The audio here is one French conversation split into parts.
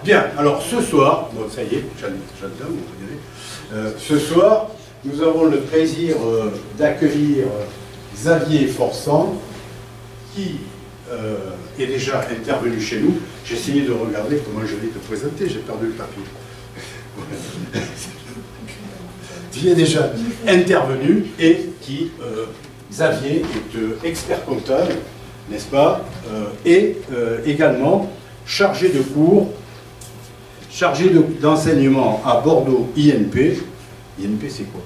Bien, alors ce soir, bon ça y est, j'entends, on va y aller. Ce soir, nous avons le plaisir d'accueillir Xavier Forçant, qui est déjà intervenu chez nous. J'ai essayé de regarder comment je vais te présenter, j'ai perdu le papier. Qui est déjà intervenu et qui, Xavier, est expert comptable, n'est-ce pas, et également chargé de cours, chargé d'enseignement à Bordeaux INP. INP, c'est quoi?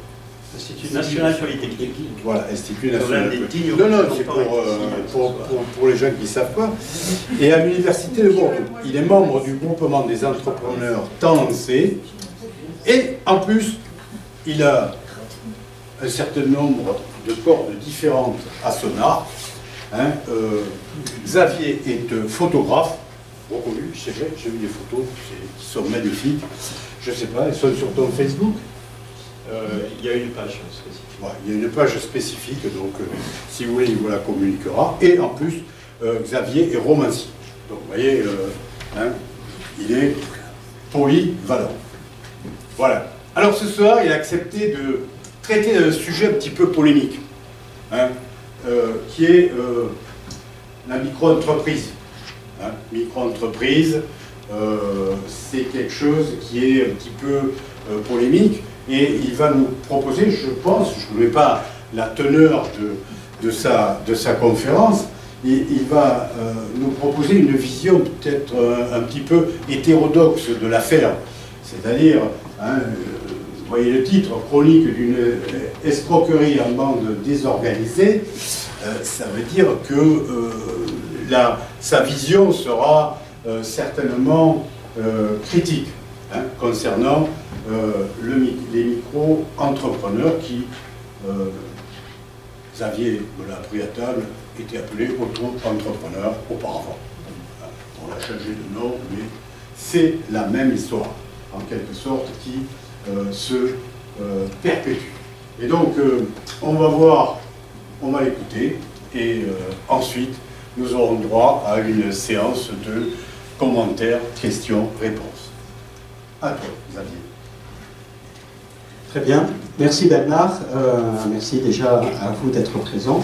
Institut National Polytechnique. Voilà, Institut National Polytechnique. Non, non, c'est pour les gens qui ne savent pas. Et à l'Université de Bordeaux. Il est membre du groupement des entrepreneurs Tansé. Et en plus, il a un certain nombre de cordes différentes à son art. Hein. Xavier est photographe, reconnu, c'est vrai, j'ai vu des photos qui sont magnifiques. Je ne sais pas, elles sont sur ton Facebook? Il y a une page spécifique. Ouais, il y a une page spécifique, donc si vous voulez, il vous la communiquera. Et en plus, Xavier est romancier. Donc vous voyez, hein, il est polyvalent. Voilà. Alors ce soir, il a accepté de traiter d'un sujet un petit peu polémique, hein, qui est la micro-entreprise. Hein, micro-entreprise, c'est quelque chose qui est un petit peu polémique, et il va nous proposer, je pense, je ne connais pas la teneur de sa conférence, il va nous proposer une vision peut-être un petit peu hétérodoxe de l'affaire, c'est-à-dire, hein, vous voyez le titre, chronique d'une escroquerie en bande désorganisée, ça veut dire que sa vision sera certainement critique, hein, concernant les micro-entrepreneurs qui, Xavier me l'a appris à table, étaient appelés auto-entrepreneurs auparavant. On a changé de nom, mais c'est la même histoire, en quelque sorte, qui se perpétue. Et donc, on va voir, on va l'écouter, et ensuite, nous aurons droit à une séance de commentaires, questions, réponses. À toi, Xavier. Très bien. Merci Bernard. Merci déjà à vous d'être présent.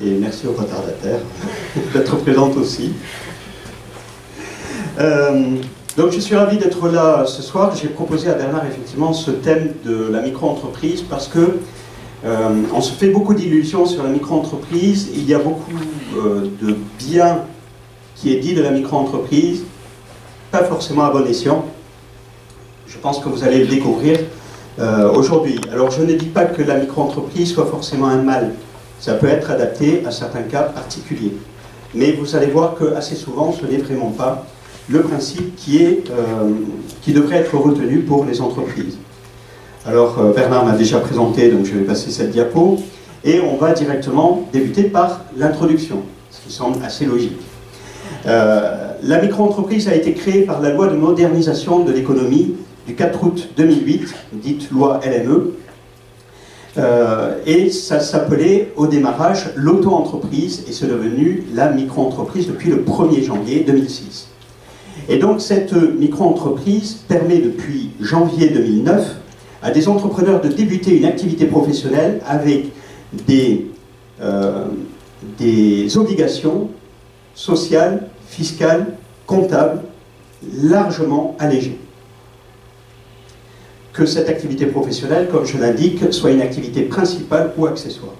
Et merci aux retardataires d'être présents aussi. Donc je suis ravi d'être là ce soir. J'ai proposé à Bernard effectivement ce thème de la micro-entreprise parce que on se fait beaucoup d'illusions sur la micro-entreprise. Il y a beaucoup de bien qui est dit de la micro-entreprise, pas forcément à bon escient. Je pense que vous allez le découvrir aujourd'hui. Alors je ne dis pas que la micro-entreprise soit forcément un mal. Ça peut être adapté à certains cas particuliers. Mais vous allez voir que assez souvent, ce n'est vraiment pas le principe qui devrait être retenu pour les entreprises. Alors Bernard m'a déjà présenté, donc je vais passer cette diapo. Et on va directement débuter par l'introduction, ce qui semble assez logique. La micro-entreprise a été créée par la loi de modernisation de l'économie du 4 août 2008, dite loi LME, et ça s'appelait au démarrage l'auto-entreprise, et c'est devenu la micro-entreprise depuis le 1er janvier 2006. Et donc cette micro-entreprise permet depuis janvier 2009 à des entrepreneurs de débuter une activité professionnelle avec des obligations sociales, fiscales, comptables, largement allégées. Que cette activité professionnelle, comme je l'indique, soit une activité principale ou accessoire.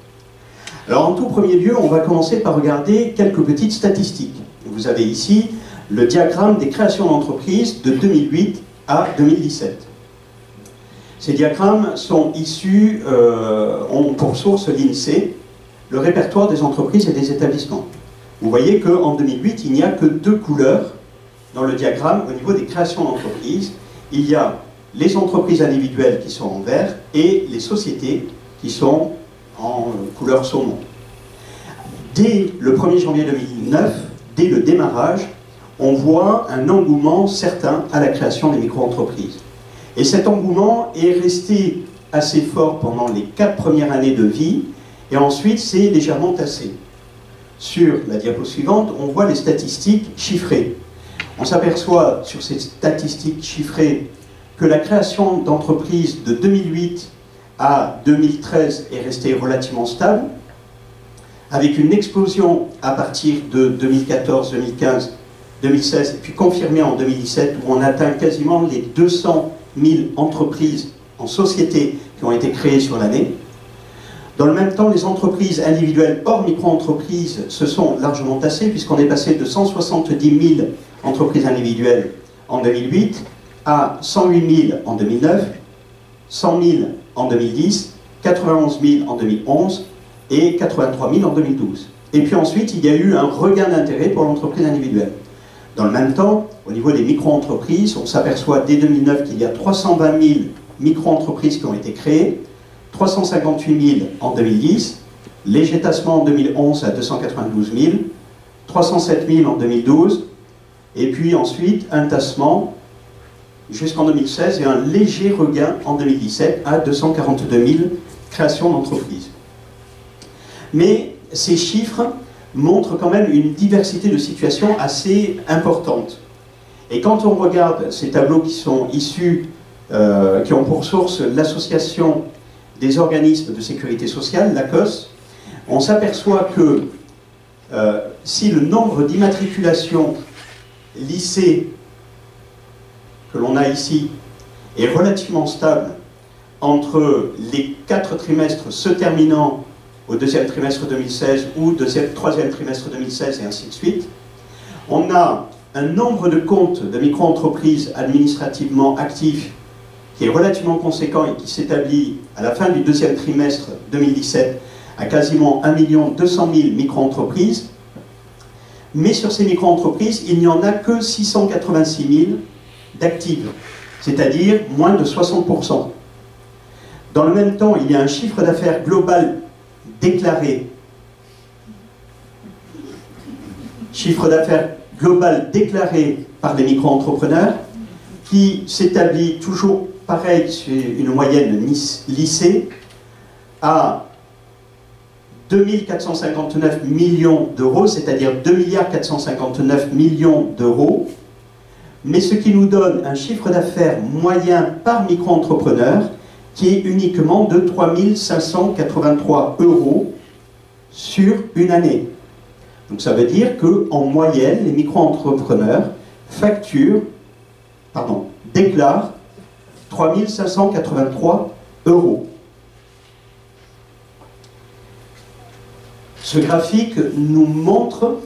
Alors en tout premier lieu, on va commencer par regarder quelques petites statistiques. Vous avez ici le diagramme des créations d'entreprises de 2008 à 2017. Ces diagrammes sont issus, ont pour source l'INSEE, le répertoire des entreprises et des établissements. Vous voyez qu'en 2008, il n'y a que 2 couleurs dans le diagramme au niveau des créations d'entreprises. Il y a les entreprises individuelles qui sont en vert et les sociétés qui sont en couleur saumon. Dès le 1er janvier 2009, dès le démarrage, on voit un engouement certain à la création des micro-entreprises. Et cet engouement est resté assez fort pendant les 4 premières années de vie, et ensuite c'est légèrement tassé. sur la diapo suivante, on voit les statistiques chiffrées. On s'aperçoit sur ces statistiques chiffrées que la création d'entreprises de 2008 à 2013 est restée relativement stable, avec une explosion à partir de 2014, 2015, 2016, et puis confirmée en 2017, où on atteint quasiment les 200 000 entreprises en société qui ont été créées sur l'année. Dans le même temps, les entreprises individuelles hors micro-entreprises se sont largement tassées, puisqu'on est passé de 170 000 entreprises individuelles en 2008 à 108 000 en 2009, 100 000 en 2010, 91 000 en 2011 et 83 000 en 2012. Et puis ensuite, il y a eu un regain d'intérêt pour l'entreprise individuelle. Dans le même temps, au niveau des micro-entreprises, on s'aperçoit dès 2009 qu'il y a 320 000 micro-entreprises qui ont été créées, 358 000 en 2010, léger tassement en 2011 à 292 000, 307 000 en 2012, et puis ensuite un tassement jusqu'en 2016 et un léger regain en 2017 à 242 000 créations d'entreprises. Mais ces chiffres montrent quand même une diversité de situations assez importante. Et quand on regarde ces tableaux qui sont issus, qui ont pour source l'association des organismes de sécurité sociale, l'ACOS, on s'aperçoit que si le nombre d'immatriculations lycées que l'on a ici est relativement stable entre les 4 trimestres se terminant au deuxième trimestre 2016 ou troisième trimestre 2016 et ainsi de suite, on a un nombre de comptes de micro-entreprises administrativement actifs qui est relativement conséquent et qui s'établit à la fin du deuxième trimestre 2017 à quasiment 1 200 000 micro-entreprises. Mais sur ces micro-entreprises, il n'y en a que 686 000 d'actives, c'est-à-dire moins de 60%. Dans le même temps, il y a un chiffre d'affaires global déclaré, par les micro-entrepreneurs, qui s'établit toujours pareil sur une moyenne lycée à 2 459 millions d'euros, c'est-à-dire 2 459 millions d'euros, mais ce qui nous donne un chiffre d'affaires moyen par micro-entrepreneur qui est uniquement de 3 583 euros sur une année. Donc ça veut dire qu'en moyenne, les micro-entrepreneurs déclarent 3 583 euros. Ce graphique nous montre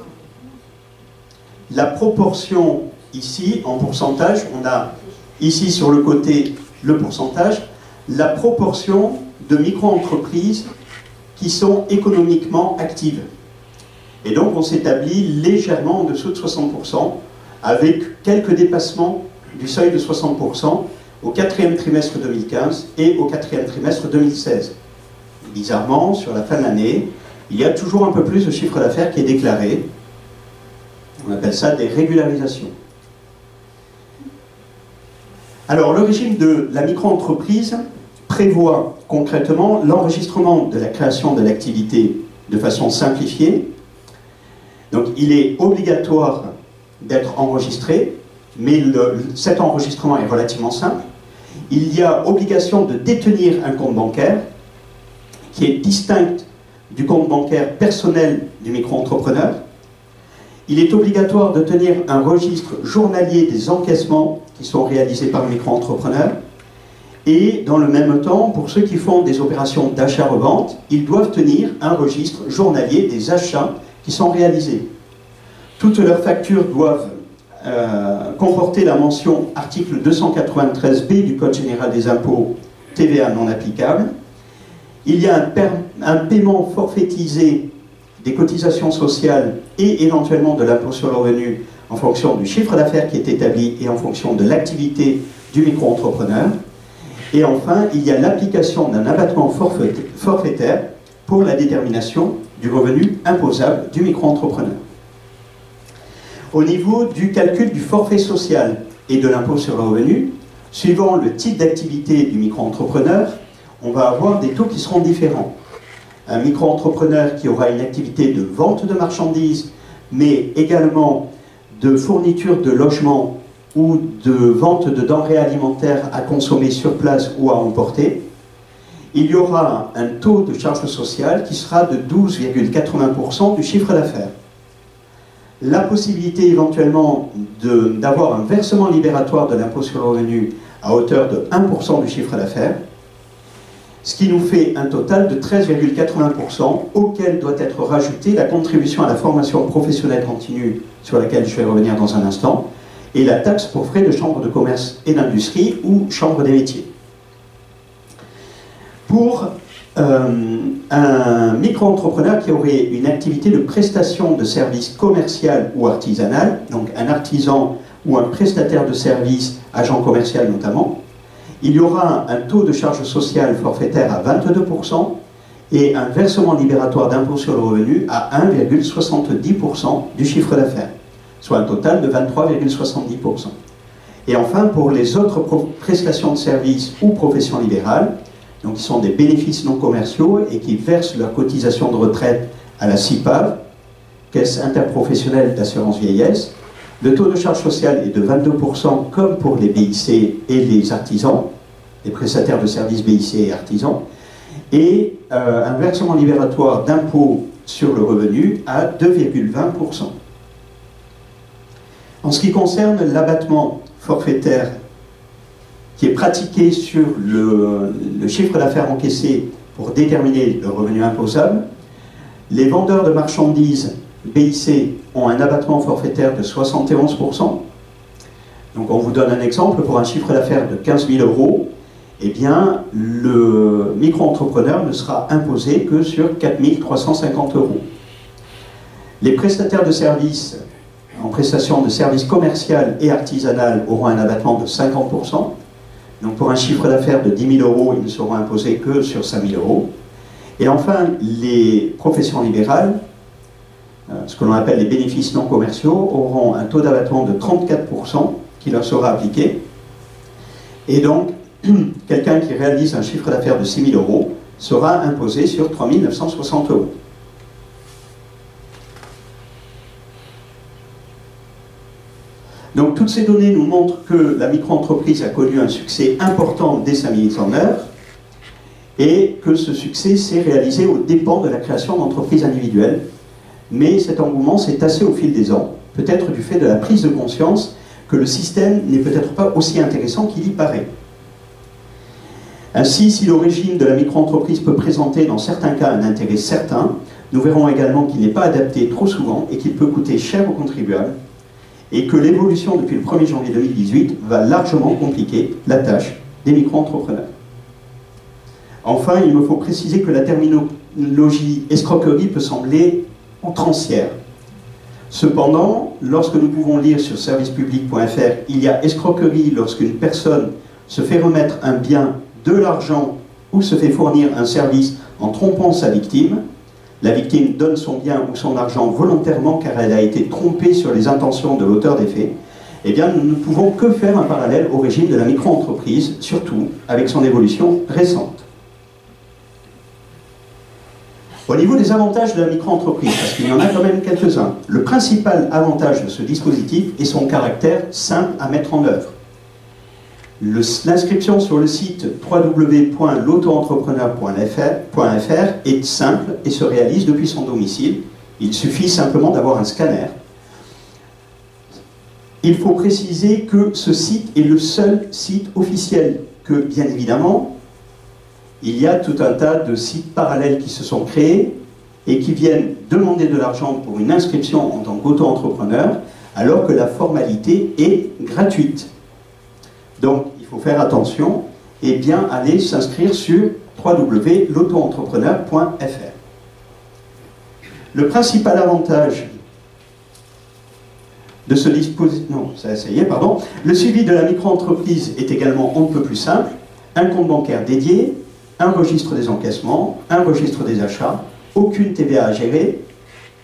la proportion ici en pourcentage. On a ici sur le côté le pourcentage, la proportion de micro-entreprises qui sont économiquement actives. Et donc on s'établit légèrement en dessous de 60%, avec quelques dépassements du seuil de 60% au 4e trimestre 2015 et au 4e trimestre 2016. Bizarrement, sur la fin de l'année, il y a toujours un peu plus de chiffre d'affaires qui est déclaré. On appelle ça des régularisations. Alors, le régime de la micro-entreprise prévoit concrètement l'enregistrement de la création de l'activité de façon simplifiée. Donc, il est obligatoire d'être enregistré, mais cet enregistrement est relativement simple. Il y a obligation de détenir un compte bancaire qui est distinct du compte bancaire personnel du micro-entrepreneur. Il est obligatoire de tenir un registre journalier des encaissements qui sont réalisés par le micro-entrepreneur. Et dans le même temps, pour ceux qui font des opérations d'achat-revente, ils doivent tenir un registre journalier des achats qui sont réalisés. Toutes leurs factures doivent comporter la mention article 293B du Code général des impôts, TVA non applicable. Il y a un paiement forfaitisé des cotisations sociales et éventuellement de l'impôt sur le revenu en fonction du chiffre d'affaires qui est établi et en fonction de l'activité du micro-entrepreneur. Et enfin, il y a l'application d'un abattement forfaitaire pour la détermination du revenu imposable du micro-entrepreneur. Au niveau du calcul du forfait social et de l'impôt sur le revenu, suivant le type d'activité du micro-entrepreneur, on va avoir des taux qui seront différents. un micro-entrepreneur qui aura une activité de vente de marchandises, mais également de fourniture de logements ou de vente de denrées alimentaires à consommer sur place ou à emporter, il y aura un taux de charge sociale qui sera de 12,80% du chiffre d'affaires. La possibilité éventuellement d'avoir un versement libératoire de l'impôt sur le revenu à hauteur de 1% du chiffre d'affaires, ce qui nous fait un total de 13,80% auquel doit être rajoutée la contribution à la formation professionnelle continue sur laquelle je vais revenir dans un instant, et la taxe pour frais de chambre de commerce et d'industrie ou chambre des métiers. Pour un micro-entrepreneur qui aurait une activité de prestation de services commercial ou artisanal, donc un artisan ou un prestataire de services, agent commercial notamment, il y aura un taux de charge sociale forfaitaire à 22% et un versement libératoire d'impôt sur le revenu à 1,70% du chiffre d'affaires, soit un total de 23,70%. Et enfin, pour les autres prestations de services ou professions libérales, donc qui sont des bénéfices non commerciaux et qui versent leur cotisation de retraite à la CIPAV, Caisse interprofessionnelle d'assurance vieillesse, le taux de charge sociale est de 22% comme pour les BIC et les artisans, les prestataires de services BIC et artisans, et un versement libératoire d'impôt sur le revenu à 2,20%. En ce qui concerne l'abattement forfaitaire qui est pratiqué sur le chiffre d'affaires encaissé pour déterminer le revenu imposable, les vendeurs de marchandises BIC ont un abattement forfaitaire de 71%. Donc on vous donne un exemple, pour un chiffre d'affaires de 15 000 €, eh bien le micro-entrepreneur ne sera imposé que sur 4 350 €. Les prestataires de services en prestation de services commercial et artisanal auront un abattement de 50%. Donc pour un chiffre d'affaires de 10 000 €, ils ne seront imposés que sur 5 000 €. Et enfin, les professions libérales, ce que l'on appelle les bénéfices non commerciaux, auront un taux d'abattement de 34% qui leur sera appliqué. Et donc, quelqu'un qui réalise un chiffre d'affaires de 6 000 € sera imposé sur 3 960 €. Donc toutes ces données nous montrent que la micro-entreprise a connu un succès important dès sa mise en œuvre et que ce succès s'est réalisé aux dépens de la création d'entreprises individuelles. Mais cet engouement s'est tassé au fil des ans, peut-être du fait de la prise de conscience que le système n'est peut-être pas aussi intéressant qu'il y paraît. Ainsi, si le régime de la micro-entreprise peut présenter dans certains cas un intérêt certain, nous verrons également qu'il n'est pas adapté trop souvent et qu'il peut coûter cher aux contribuables, et que l'évolution depuis le 1er janvier 2018 va largement compliquer la tâche des micro-entrepreneurs. Enfin, il me faut préciser que la terminologie escroquerie peut sembler outrancière. Cependant, lorsque nous pouvons lire sur servicepublic.fr, il y a escroquerie lorsqu'une personne se fait remettre un bien, de l'argent ou se fait fournir un service en trompant sa victime. La victime donne son bien ou son argent volontairement car elle a été trompée sur les intentions de l'auteur des faits. Eh bien, nous ne pouvons que faire un parallèle au régime de la micro-entreprise, surtout avec son évolution récente. Au niveau des avantages de la micro-entreprise, parce qu'il y en a quand même quelques-uns, le principal avantage de ce dispositif est son caractère simple à mettre en œuvre. L'inscription sur le site www.l'auto-entrepreneur.fr est simple et se réalise depuis son domicile. Il suffit simplement d'avoir un scanner. Il faut préciser que ce site est le seul site officiel, que bien évidemment, il y a tout un tas de sites parallèles qui se sont créés et qui viennent demander de l'argent pour une inscription en tant qu'auto-entrepreneur, alors que la formalité est gratuite. Donc, il faut faire attention et bien aller s'inscrire sur www.l'auto-entrepreneur.fr. Le principal avantage de ce dispositif... Non, ça y est, pardon. Le suivi de la micro-entreprise est également on ne peut plus simple. Un compte bancaire dédié, un registre des encaissements, un registre des achats, aucune TVA à gérer.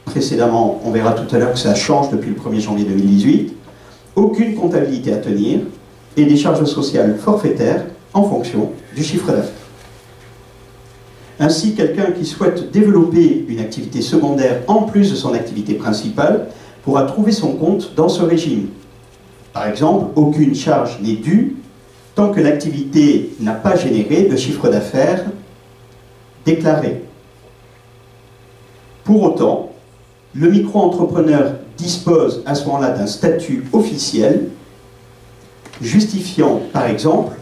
Précédemment, on verra tout à l'heure que ça change depuis le 1er janvier 2018. Aucune comptabilité à tenir et des charges sociales forfaitaires en fonction du chiffre d'affaires. Ainsi, quelqu'un qui souhaite développer une activité secondaire en plus de son activité principale pourra trouver son compte dans ce régime. Par exemple, aucune charge n'est due tant que l'activité n'a pas généré de chiffre d'affaires déclaré. Pour autant, le micro-entrepreneur dispose à ce moment-là d'un statut officiel justifiant, par exemple,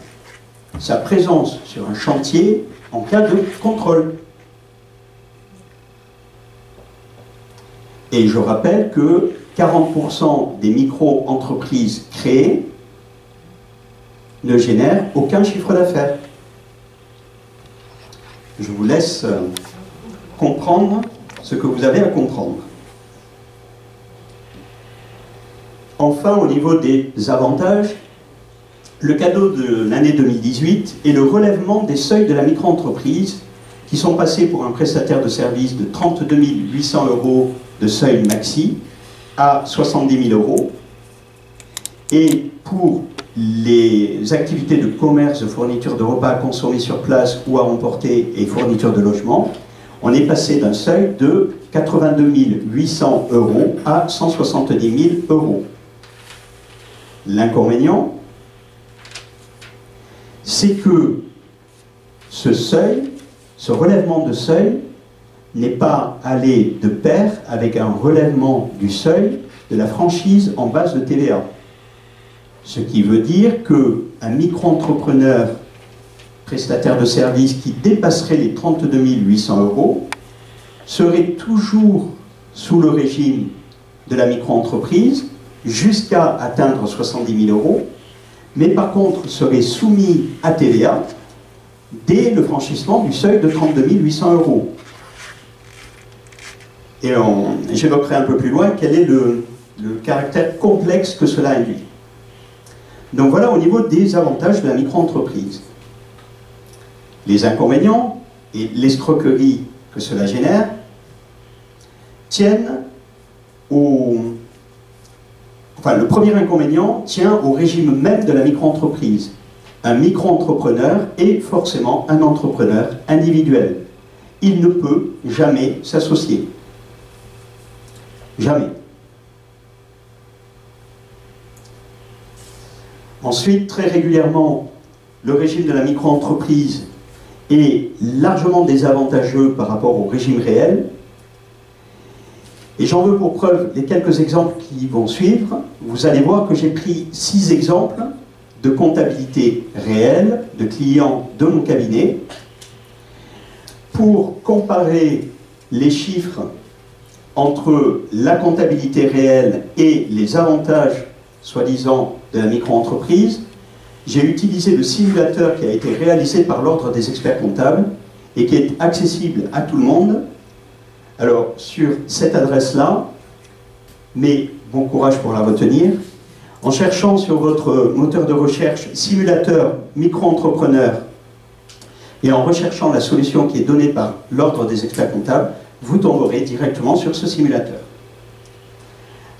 sa présence sur un chantier en cas de contrôle. Et je rappelle que 40% des micro-entreprises créées ne génèrent aucun chiffre d'affaires. Je vous laisse comprendre ce que vous avez à comprendre. Enfin, au niveau des avantages, le cadeau de l'année 2018 est le relèvement des seuils de la micro-entreprise qui sont passés pour un prestataire de service de 32 800 € de seuil maxi à 70 000 €. Et pour les activités de commerce, de fourniture de repas à consommer sur place ou à emporter et fourniture de logement, on est passé d'un seuil de 82 800 € à 170 000 €. L'inconvénient, c'est que ce seuil, ce relèvement de seuil, n'est pas allé de pair avec un relèvement du seuil de la franchise en base de TVA. Ce qui veut dire qu'un micro-entrepreneur prestataire de services qui dépasserait les 32 800 € serait toujours sous le régime de la micro-entreprise jusqu'à atteindre 70 000 €, mais par contre serait soumis à TVA dès le franchissement du seuil de 32 800 €. Et j'évoquerai un peu plus loin quel est le caractère complexe que cela induit. Donc voilà au niveau des avantages de la micro-entreprise. Les inconvénients et l'escroquerie que cela génère tiennent au... Enfin, le premier inconvénient tient au régime même de la micro-entreprise. Un micro-entrepreneur est forcément un entrepreneur individuel. Il ne peut jamais s'associer. Jamais. Ensuite, très régulièrement, le régime de la micro-entreprise est largement désavantageux par rapport au régime réel. Et j'en veux pour preuve les quelques exemples qui vont suivre. Vous allez voir que j'ai pris 6 exemples de comptabilité réelle de clients de mon cabinet pour comparer les chiffres entre la comptabilité réelle et les avantages soi-disant de la micro-entreprise. J'ai utilisé le simulateur qui a été réalisé par l'Ordre des experts comptables et qui est accessible à tout le monde. Alors, sur cette adresse-là, mais bon courage pour la retenir, en cherchant sur votre moteur de recherche simulateur micro-entrepreneur et en recherchant la solution qui est donnée par l'Ordre des experts comptables, vous tomberez directement sur ce simulateur.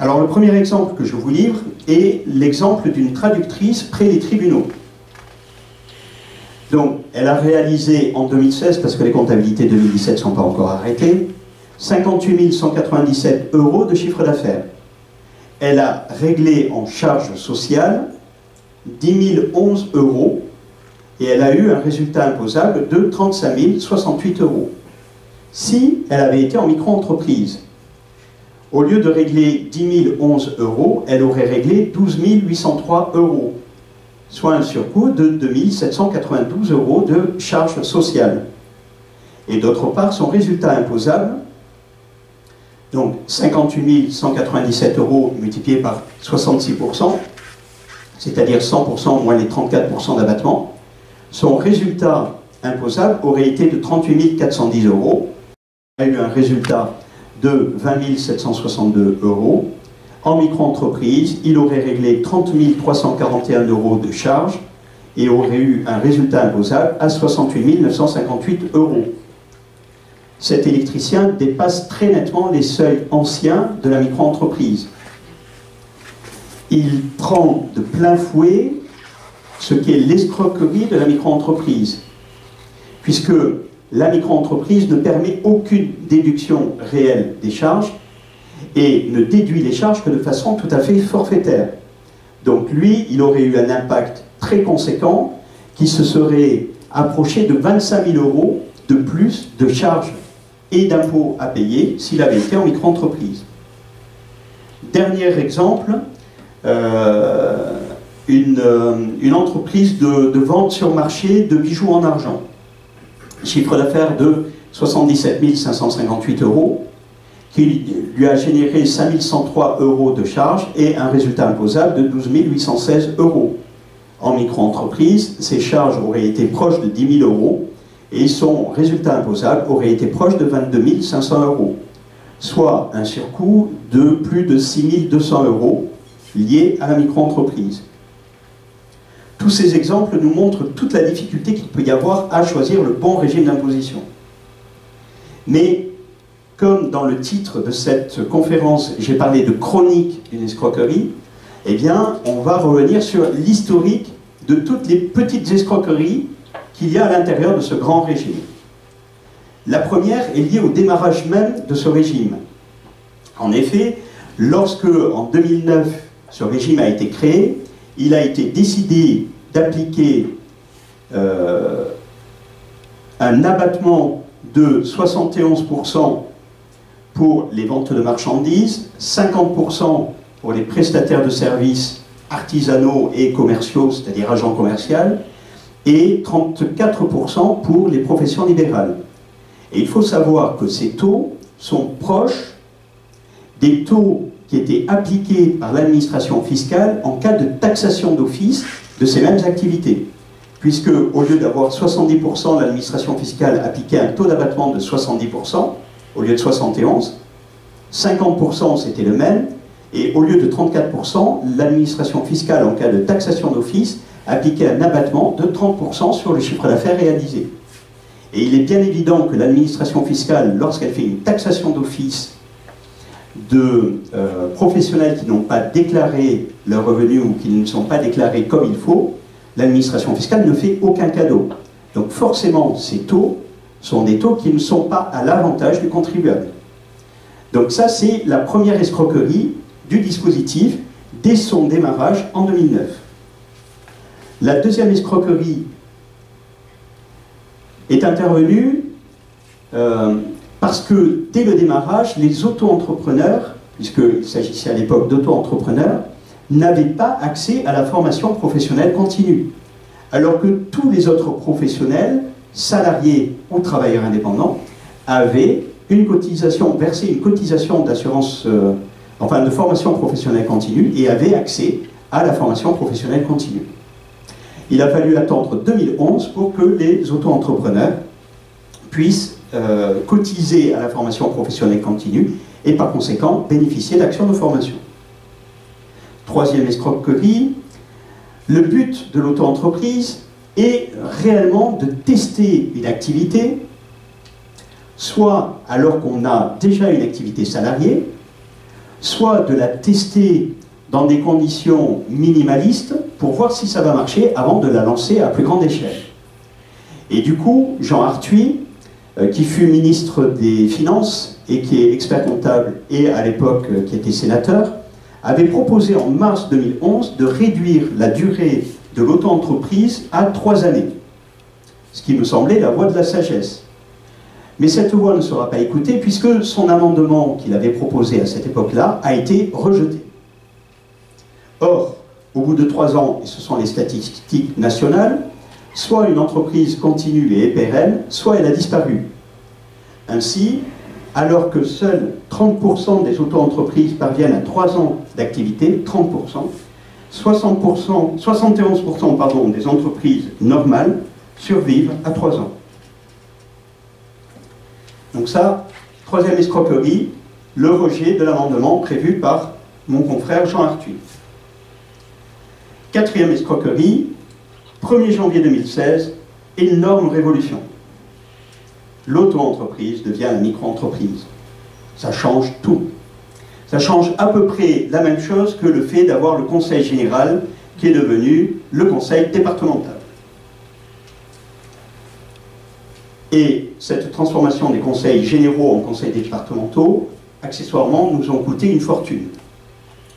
Alors, le premier exemple que je vous livre est l'exemple d'une traductrice près des tribunaux. Donc, elle a réalisé en 2016, parce que les comptabilités 2017 ne sont pas encore arrêtées, 58 197 € de chiffre d'affaires. Elle a réglé en charges sociales 10 011 € et elle a eu un résultat imposable de 35 068 €. Si elle avait été en micro-entreprise, au lieu de régler 10 011 €, elle aurait réglé 12 803 €, soit un surcoût de 2 792 € de charges sociales. Et d'autre part, son résultat imposable, donc 58 197 € multiplié par 66%, c'est-à-dire 100% moins les 34% d'abattement, son résultat imposable aurait été de 38 410 €. Il a eu un résultat de 20 762 €. En micro-entreprise, il aurait réglé 30 341 € de charges et aurait eu un résultat imposable à 68 958 €. Cet électricien dépasse très nettement les seuils anciens de la micro-entreprise. Il prend de plein fouet ce qu'est l'escroquerie de la micro-entreprise, puisque la micro-entreprise ne permet aucune déduction réelle des charges et ne déduit les charges que de façon tout à fait forfaitaire. Donc lui, il aurait eu un impact très conséquent qui se serait approché de 25 000 € de plus de charges et d'impôts à payer s'il avait été en micro-entreprise. Dernier exemple, une entreprise de vente sur marché de bijoux en argent. Chiffre d'affaires de 77 558 €, qui lui a généré 5 103 € de charges et un résultat imposable de 12 816 €. En micro-entreprise, ces charges auraient été proches de 10 000 € et son résultat imposable aurait été proche de 22 500 €, soit un surcoût de plus de 6 200 € lié à la micro-entreprise. Tous ces exemples nous montrent toute la difficulté qu'il peut y avoir à choisir le bon régime d'imposition. Mais, comme dans le titre de cette conférence, j'ai parlé de chronique d'une escroquerie, eh bien, on va revenir sur l'historique de toutes les petites escroqueries qu'il y a à l'intérieur de ce grand régime. La première est liée au démarrage même de ce régime. En effet, lorsque, en 2009, ce régime a été créé, il a été décidé d'appliquer un abattement de 71% pour les ventes de marchandises, 50% pour les prestataires de services artisanaux et commerciaux, c'est-à-dire agents commerciaux, et 34% pour les professions libérales. Et il faut savoir que ces taux sont proches des taux qui étaient appliqués par l'administration fiscale en cas de taxation d'office de ces mêmes activités. Puisque, au lieu d'avoir 70%, l'administration fiscale appliquait un taux d'abattement de 70%, au lieu de 71%, 50% c'était le même, et au lieu de 34%, l'administration fiscale, en cas de taxation d'office, appliquait un abattement de 30% sur le chiffre d'affaires réalisé. Et il est bien évident que l'administration fiscale, lorsqu'elle fait une taxation d'office de professionnels qui n'ont pas déclaré leurs revenus ou qui ne sont pas déclarés comme il faut, l'administration fiscale ne fait aucun cadeau. Donc forcément, ces taux sont des taux qui ne sont pas à l'avantage du contribuable. Donc ça, c'est la première escroquerie du dispositif dès son démarrage en 2009. La deuxième escroquerie est intervenue parce que dès le démarrage, les auto-entrepreneurs, puisqu'il s'agissait à l'époque d'auto-entrepreneurs, n'avaient pas accès à la formation professionnelle continue. Alors que tous les autres professionnels, salariés ou travailleurs indépendants, avaient une cotisation, versé une cotisation d'assurance, de formation professionnelle continue et avaient accès à la formation professionnelle continue. Il a fallu attendre 2011 pour que les auto-entrepreneurs puissent cotiser à la formation professionnelle continue et par conséquent bénéficier d'actions de formation. Troisième escroquerie, le but de l'auto-entreprise est réellement de tester une activité, soit alors qu'on a déjà une activité salariée, soit de la tester dans des conditions minimalistes pour voir si ça va marcher avant de la lancer à plus grande échelle. Et du coup, Jean Arthuis, qui fut ministre des Finances et qui est expert comptable et à l'époque qui était sénateur, avait proposé en mars 2011 de réduire la durée de l'auto-entreprise à 3 années, ce qui me semblait la voie de la sagesse. Mais cette voie ne sera pas écoutée puisque son amendement qu'il avait proposé à cette époque-là a été rejeté. Or, au bout de 3 ans, et ce sont les statistiques nationales, soit une entreprise continue et est pérenne, soit elle a disparu. Ainsi, alors que seuls 30% des auto-entreprises parviennent à 3 ans d'activité, 30%, 71% des entreprises normales survivent à 3 ans. Donc ça, troisième escroquerie, le rejet de l'amendement prévu par mon confrère Jean Arthuis. Quatrième escroquerie, 1er janvier 2016, énorme révolution. L'auto-entreprise devient la micro-entreprise. Ça change tout. Ça change à peu près la même chose que le fait d'avoir le conseil général qui est devenu le conseil départemental. Et cette transformation des conseils généraux en conseils départementaux, accessoirement, nous ont coûté une fortune.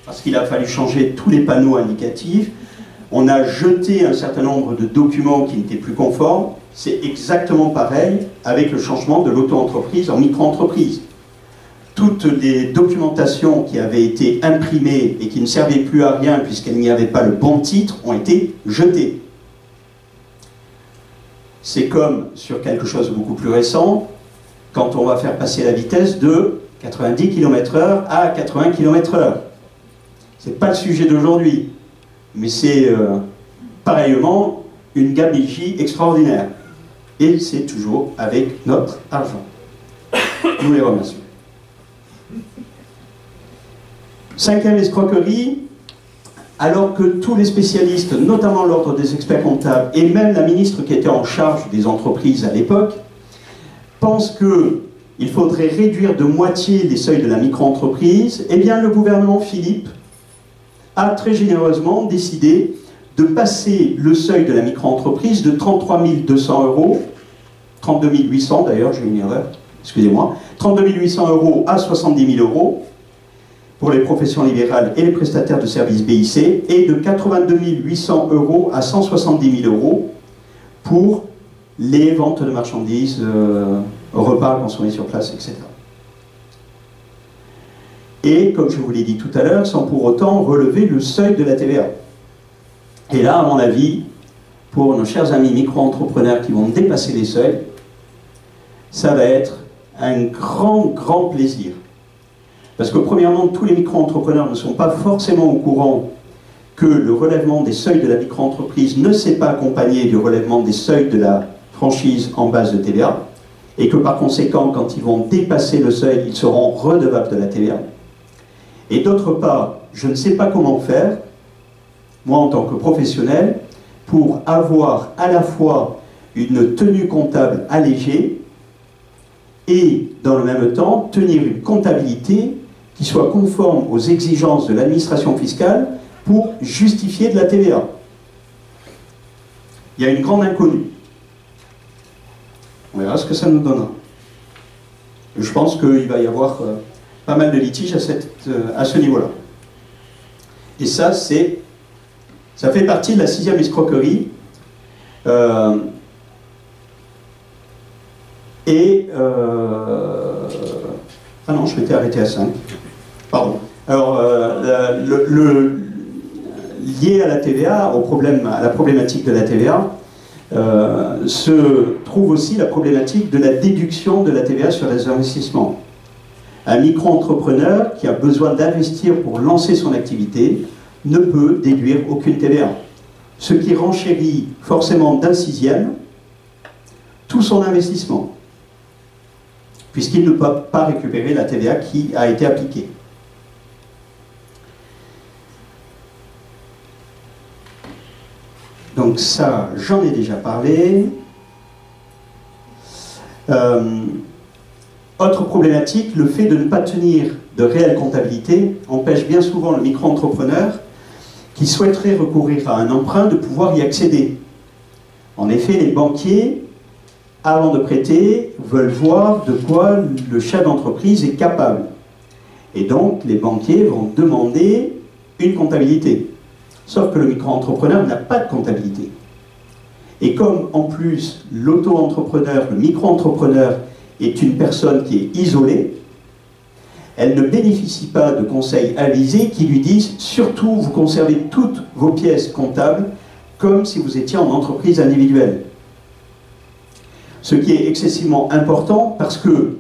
Parce qu'il a fallu changer tous les panneaux indicatifs, on a jeté un certain nombre de documents qui n'étaient plus conformes. C'est exactement pareil avec le changement de l'auto-entreprise en micro-entreprise. Toutes les documentations qui avaient été imprimées et qui ne servaient plus à rien puisqu'elles n'y avaient pas le bon titre ont été jetées. C'est comme sur quelque chose de beaucoup plus récent, quand on va faire passer la vitesse de 90 km/h à 80 km/h. Ce n'est pas le sujet d'aujourd'hui, mais c'est pareillement une gabegie extraordinaire. Et c'est toujours avec notre argent. Nous les remercions. Cinquième escroquerie, alors que tous les spécialistes, notamment l'ordre des experts comptables, et même la ministre qui était en charge des entreprises à l'époque, pensent qu'il faudrait réduire de moitié les seuils de la micro-entreprise, eh bien le gouvernement Philippe a très généreusement décidé de passer le seuil de la micro-entreprise de 33 200 €, 32 800 d'ailleurs, j'ai une erreur, excusez-moi, 32 800 € à 70 000 € pour les professions libérales et les prestataires de services BIC, et de 82 800 € à 170 000 € pour les ventes de marchandises, repas consommés sur place, etc. Et, comme je vous l'ai dit tout à l'heure, sans pour autant relever le seuil de la TVA. Et là, à mon avis, pour nos chers amis micro-entrepreneurs qui vont dépasser les seuils, ça va être un grand plaisir. Parce que premièrement, tous les micro-entrepreneurs ne sont pas forcément au courant que le relèvement des seuils de la micro-entreprise ne s'est pas accompagné du relèvement des seuils de la franchise en base de TVA, et que par conséquent, quand ils vont dépasser le seuil, ils seront redevables de la TVA. Et d'autre part, je ne sais pas comment faire, moi en tant que professionnel, pour avoir à la fois une tenue comptable allégée et dans le même temps tenir une comptabilité qui soit conforme aux exigences de l'administration fiscale pour justifier de la TVA. Il y a une grande inconnue. On verra ce que ça nous donnera. Je pense qu'il va y avoir pas mal de litiges à ce niveau-là. Et ça, ça fait partie de la 6e escroquerie. Ah non, je m'étais arrêté à 5. Pardon. Alors, lié à la TVA, à la problématique de la TVA, se trouve aussi la problématique de la déduction de la TVA sur les investissements. Un micro-entrepreneur qui a besoin d'investir pour lancer son activité ne peut déduire aucune TVA. Ce qui renchérit forcément d'un 6e tout son investissement, puisqu'il ne peut pas récupérer la TVA qui a été appliquée. Donc ça, j'en ai déjà parlé. Autre problématique, le fait de ne pas tenir de réelle comptabilité empêche bien souvent le micro-entrepreneur qui souhaiterait recourir à un emprunt de pouvoir y accéder. En effet, les banquiers, avant de prêter, veulent voir de quoi le chef d'entreprise est capable. Et donc, les banquiers vont demander une comptabilité. Sauf que le micro-entrepreneur n'a pas de comptabilité. Et comme, en plus, l'auto-entrepreneur, le micro-entrepreneur, est une personne qui est isolée, elle ne bénéficie pas de conseils avisés qui lui disent « Surtout, vous conservez toutes vos pièces comptables comme si vous étiez en entreprise individuelle ». Ce qui est excessivement important parce que,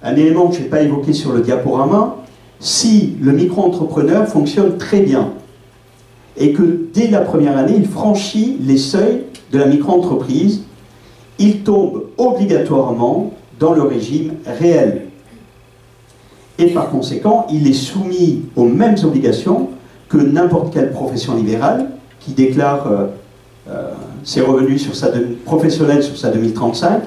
un élément que je n'ai pas évoqué sur le diaporama, si le micro-entrepreneur fonctionne très bien et que dès la première année, il franchit les seuils de la micro-entreprise, il tombe obligatoirement dans le régime réel. Et par conséquent, il est soumis aux mêmes obligations que n'importe quelle profession libérale qui déclare ses revenus professionnels sur sa 2035,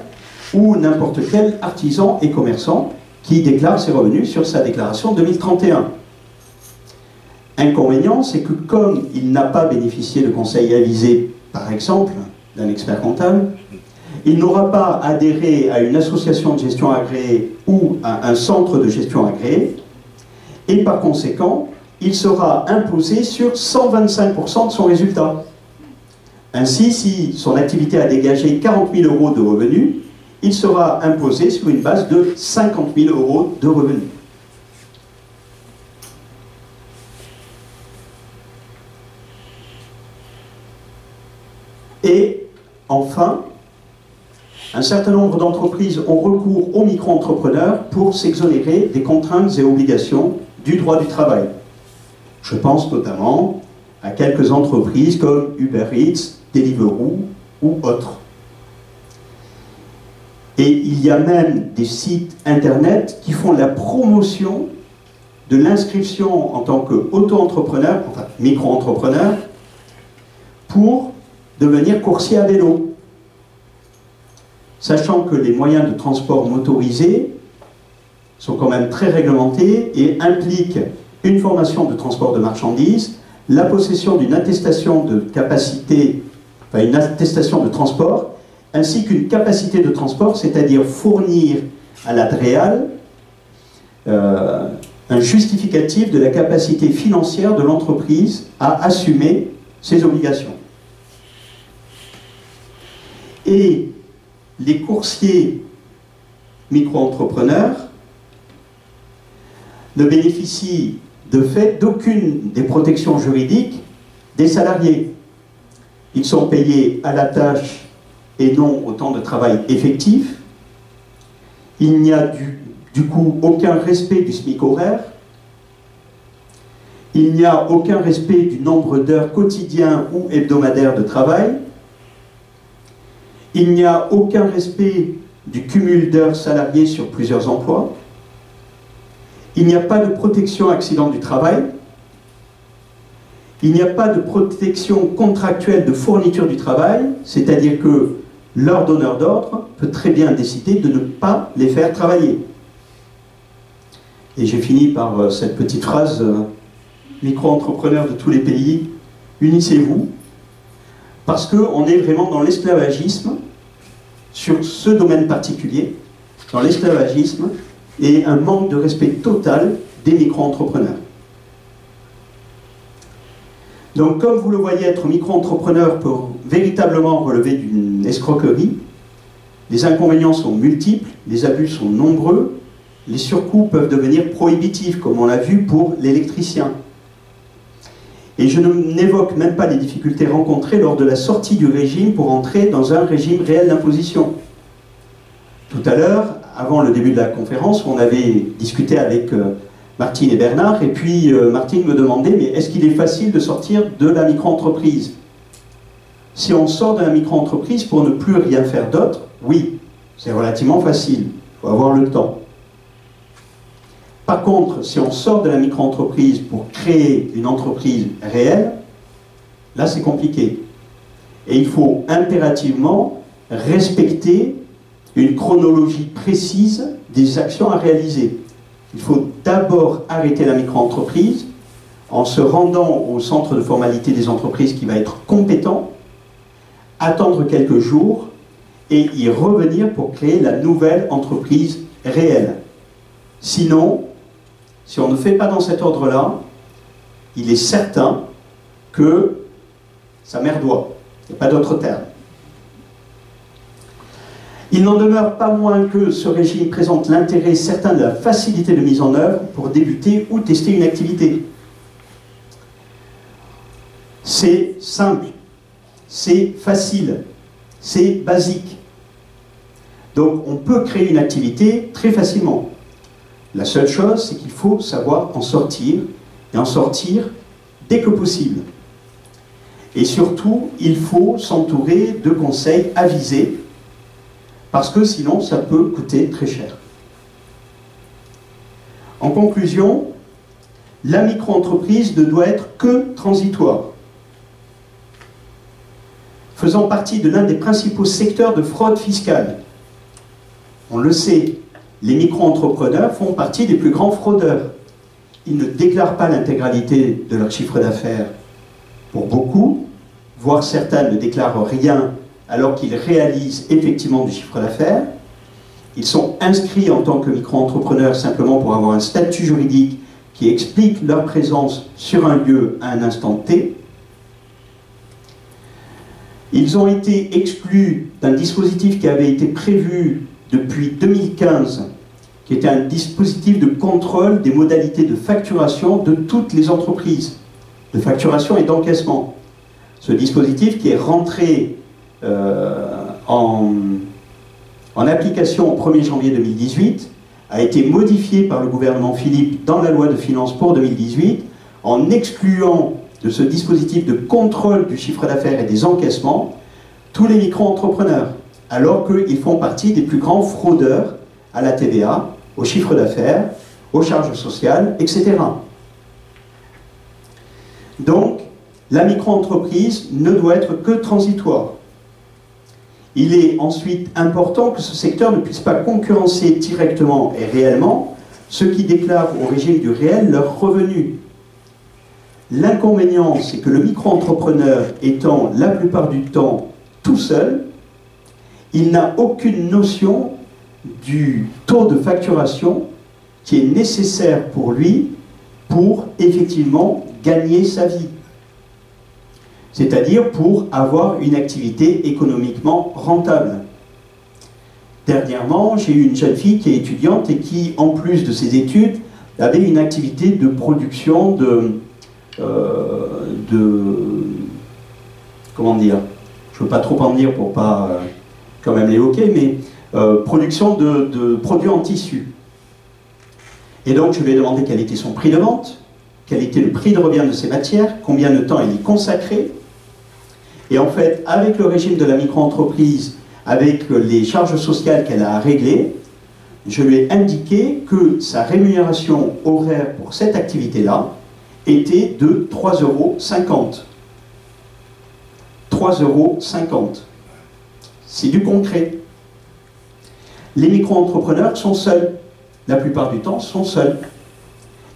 ou n'importe quel artisan et commerçant qui déclare ses revenus sur sa déclaration 2031. Inconvénient, c'est que comme il n'a pas bénéficié de conseils avisés, par exemple, d'un expert comptable, Il n'aura pas adhéré à une association de gestion agréée ou à un centre de gestion agréé, et par conséquent, il sera imposé sur 125% de son résultat. Ainsi, si son activité a dégagé 40 000 euros de revenus, il sera imposé sur une base de 50 000 euros de revenus. Et enfin, un certain nombre d'entreprises ont recours aux micro-entrepreneurs pour s'exonérer des contraintes et obligations du droit du travail. Je pense notamment à quelques entreprises comme Uber Eats, Deliveroo ou autres. Et il y a même des sites internet qui font la promotion de l'inscription en tant qu'auto-entrepreneur, enfin micro-entrepreneur, pour devenir coursier à vélo. Sachant que les moyens de transport motorisés sont quand même très réglementés et impliquent une formation de transport de marchandises, la possession d'une attestation de capacité, enfin une attestation de transport, ainsi qu'une capacité de transport, c'est-à-dire fournir à la DREAL un justificatif de la capacité financière de l'entreprise à assumer ses obligations. Et les coursiers micro-entrepreneurs ne bénéficient de fait d'aucune des protections juridiques des salariés. Ils sont payés à la tâche et non au temps de travail effectif. Il n'y a du coup aucun respect du SMIC horaire. Il n'y a aucun respect du nombre d'heures quotidiens ou hebdomadaires de travail. Il n'y a aucun respect du cumul d'heures salariées sur plusieurs emplois. Il n'y a pas de protection accident du travail. Il n'y a pas de protection contractuelle de fourniture du travail, c'est-à-dire que leur donneur d'ordre peut très bien décider de ne pas les faire travailler. Et j'ai fini par cette petite phrase, micro-entrepreneurs de tous les pays, unissez-vous, parce qu'on est vraiment dans l'esclavagisme, sur ce domaine particulier, dans l'esclavagisme, et un manque de respect total des micro-entrepreneurs. Donc, comme vous le voyez, être micro-entrepreneur peut véritablement relever d'une escroquerie. Les inconvénients sont multiples, les abus sont nombreux, les surcoûts peuvent devenir prohibitifs, comme on l'a vu pour l'électricien. Et je n'évoque même pas les difficultés rencontrées lors de la sortie du régime pour entrer dans un régime réel d'imposition. Tout à l'heure, avant le début de la conférence, on avait discuté avec Martine et Bernard, et puis Martine me demandait, mais est-ce qu'il est facile de sortir de la micro-entreprise? Si on sort de la micro-entreprise pour ne plus rien faire d'autre, oui, c'est relativement facile, il faut avoir le temps. Par contre, si on sort de la micro-entreprise pour créer une entreprise réelle, là c'est compliqué. Et il faut impérativement respecter une chronologie précise des actions à réaliser. Il faut d'abord arrêter la micro-entreprise en se rendant au centre de formalité des entreprises qui va être compétent, attendre quelques jours et y revenir pour créer la nouvelle entreprise réelle. Sinon, si on ne fait pas dans cet ordre-là, il est certain que ça merdoie. Il n'y a pas d'autre terme. Il n'en demeure pas moins que ce régime présente l'intérêt certain de la facilité de mise en œuvre pour débuter ou tester une activité. C'est simple, c'est facile, c'est basique. Donc on peut créer une activité très facilement. La seule chose, c'est qu'il faut savoir en sortir, et en sortir dès que possible. Et surtout, il faut s'entourer de conseils avisés, parce que sinon, ça peut coûter très cher. En conclusion, la micro-entreprise ne doit être que transitoire. Faisant partie de l'un des principaux secteurs de fraude fiscale. On le sait, les micro-entrepreneurs font partie des plus grands fraudeurs. Ils ne déclarent pas l'intégralité de leur chiffre d'affaires pour beaucoup, voire certains ne déclarent rien alors qu'ils réalisent effectivement du chiffre d'affaires. Ils sont inscrits en tant que micro-entrepreneurs simplement pour avoir un statut juridique qui explique leur présence sur un lieu à un instant T. Ils ont été exclus d'un dispositif qui avait été prévu depuis 2015, qui était un dispositif de contrôle des modalités de facturation de toutes les entreprises, de facturation et d'encaissement. Ce dispositif qui est rentré en application au 1er janvier 2018 a été modifié par le gouvernement Philippe dans la loi de finances pour 2018 en excluant de ce dispositif de contrôle du chiffre d'affaires et des encaissements tous les micro-entrepreneurs, alors qu'ils font partie des plus grands fraudeurs à la TVA, au chiffre d'affaires, aux charges sociales, etc. Donc, la micro-entreprise ne doit être que transitoire. Il est ensuite important que ce secteur ne puisse pas concurrencer directement et réellement ceux qui déclarent au régime du réel leurs revenus. L'inconvénient, c'est que le micro-entrepreneur étant la plupart du temps tout seul, il n'a aucune notion du taux de facturation qui est nécessaire pour lui pour effectivement gagner sa vie. C'est-à-dire pour avoir une activité économiquement rentable. Dernièrement, j'ai eu une jeune fille qui est étudiante et qui, en plus de ses études, avait une activité de production comment dire, je ne veux pas trop en dire pour pas quand même l'évoquer, mais production de produits en tissu. Et donc je lui ai demandé quel était son prix de vente, quel était le prix de revient de ces matières, combien de temps elle y consacrait. Et en fait, avec le régime de la micro-entreprise, avec les charges sociales qu'elle a à régler, je lui ai indiqué que sa rémunération horaire pour cette activité-là était de 3,50 €. 3,50 €. C'est du concret. Les micro-entrepreneurs sont seuls. La plupart du temps, sont seuls.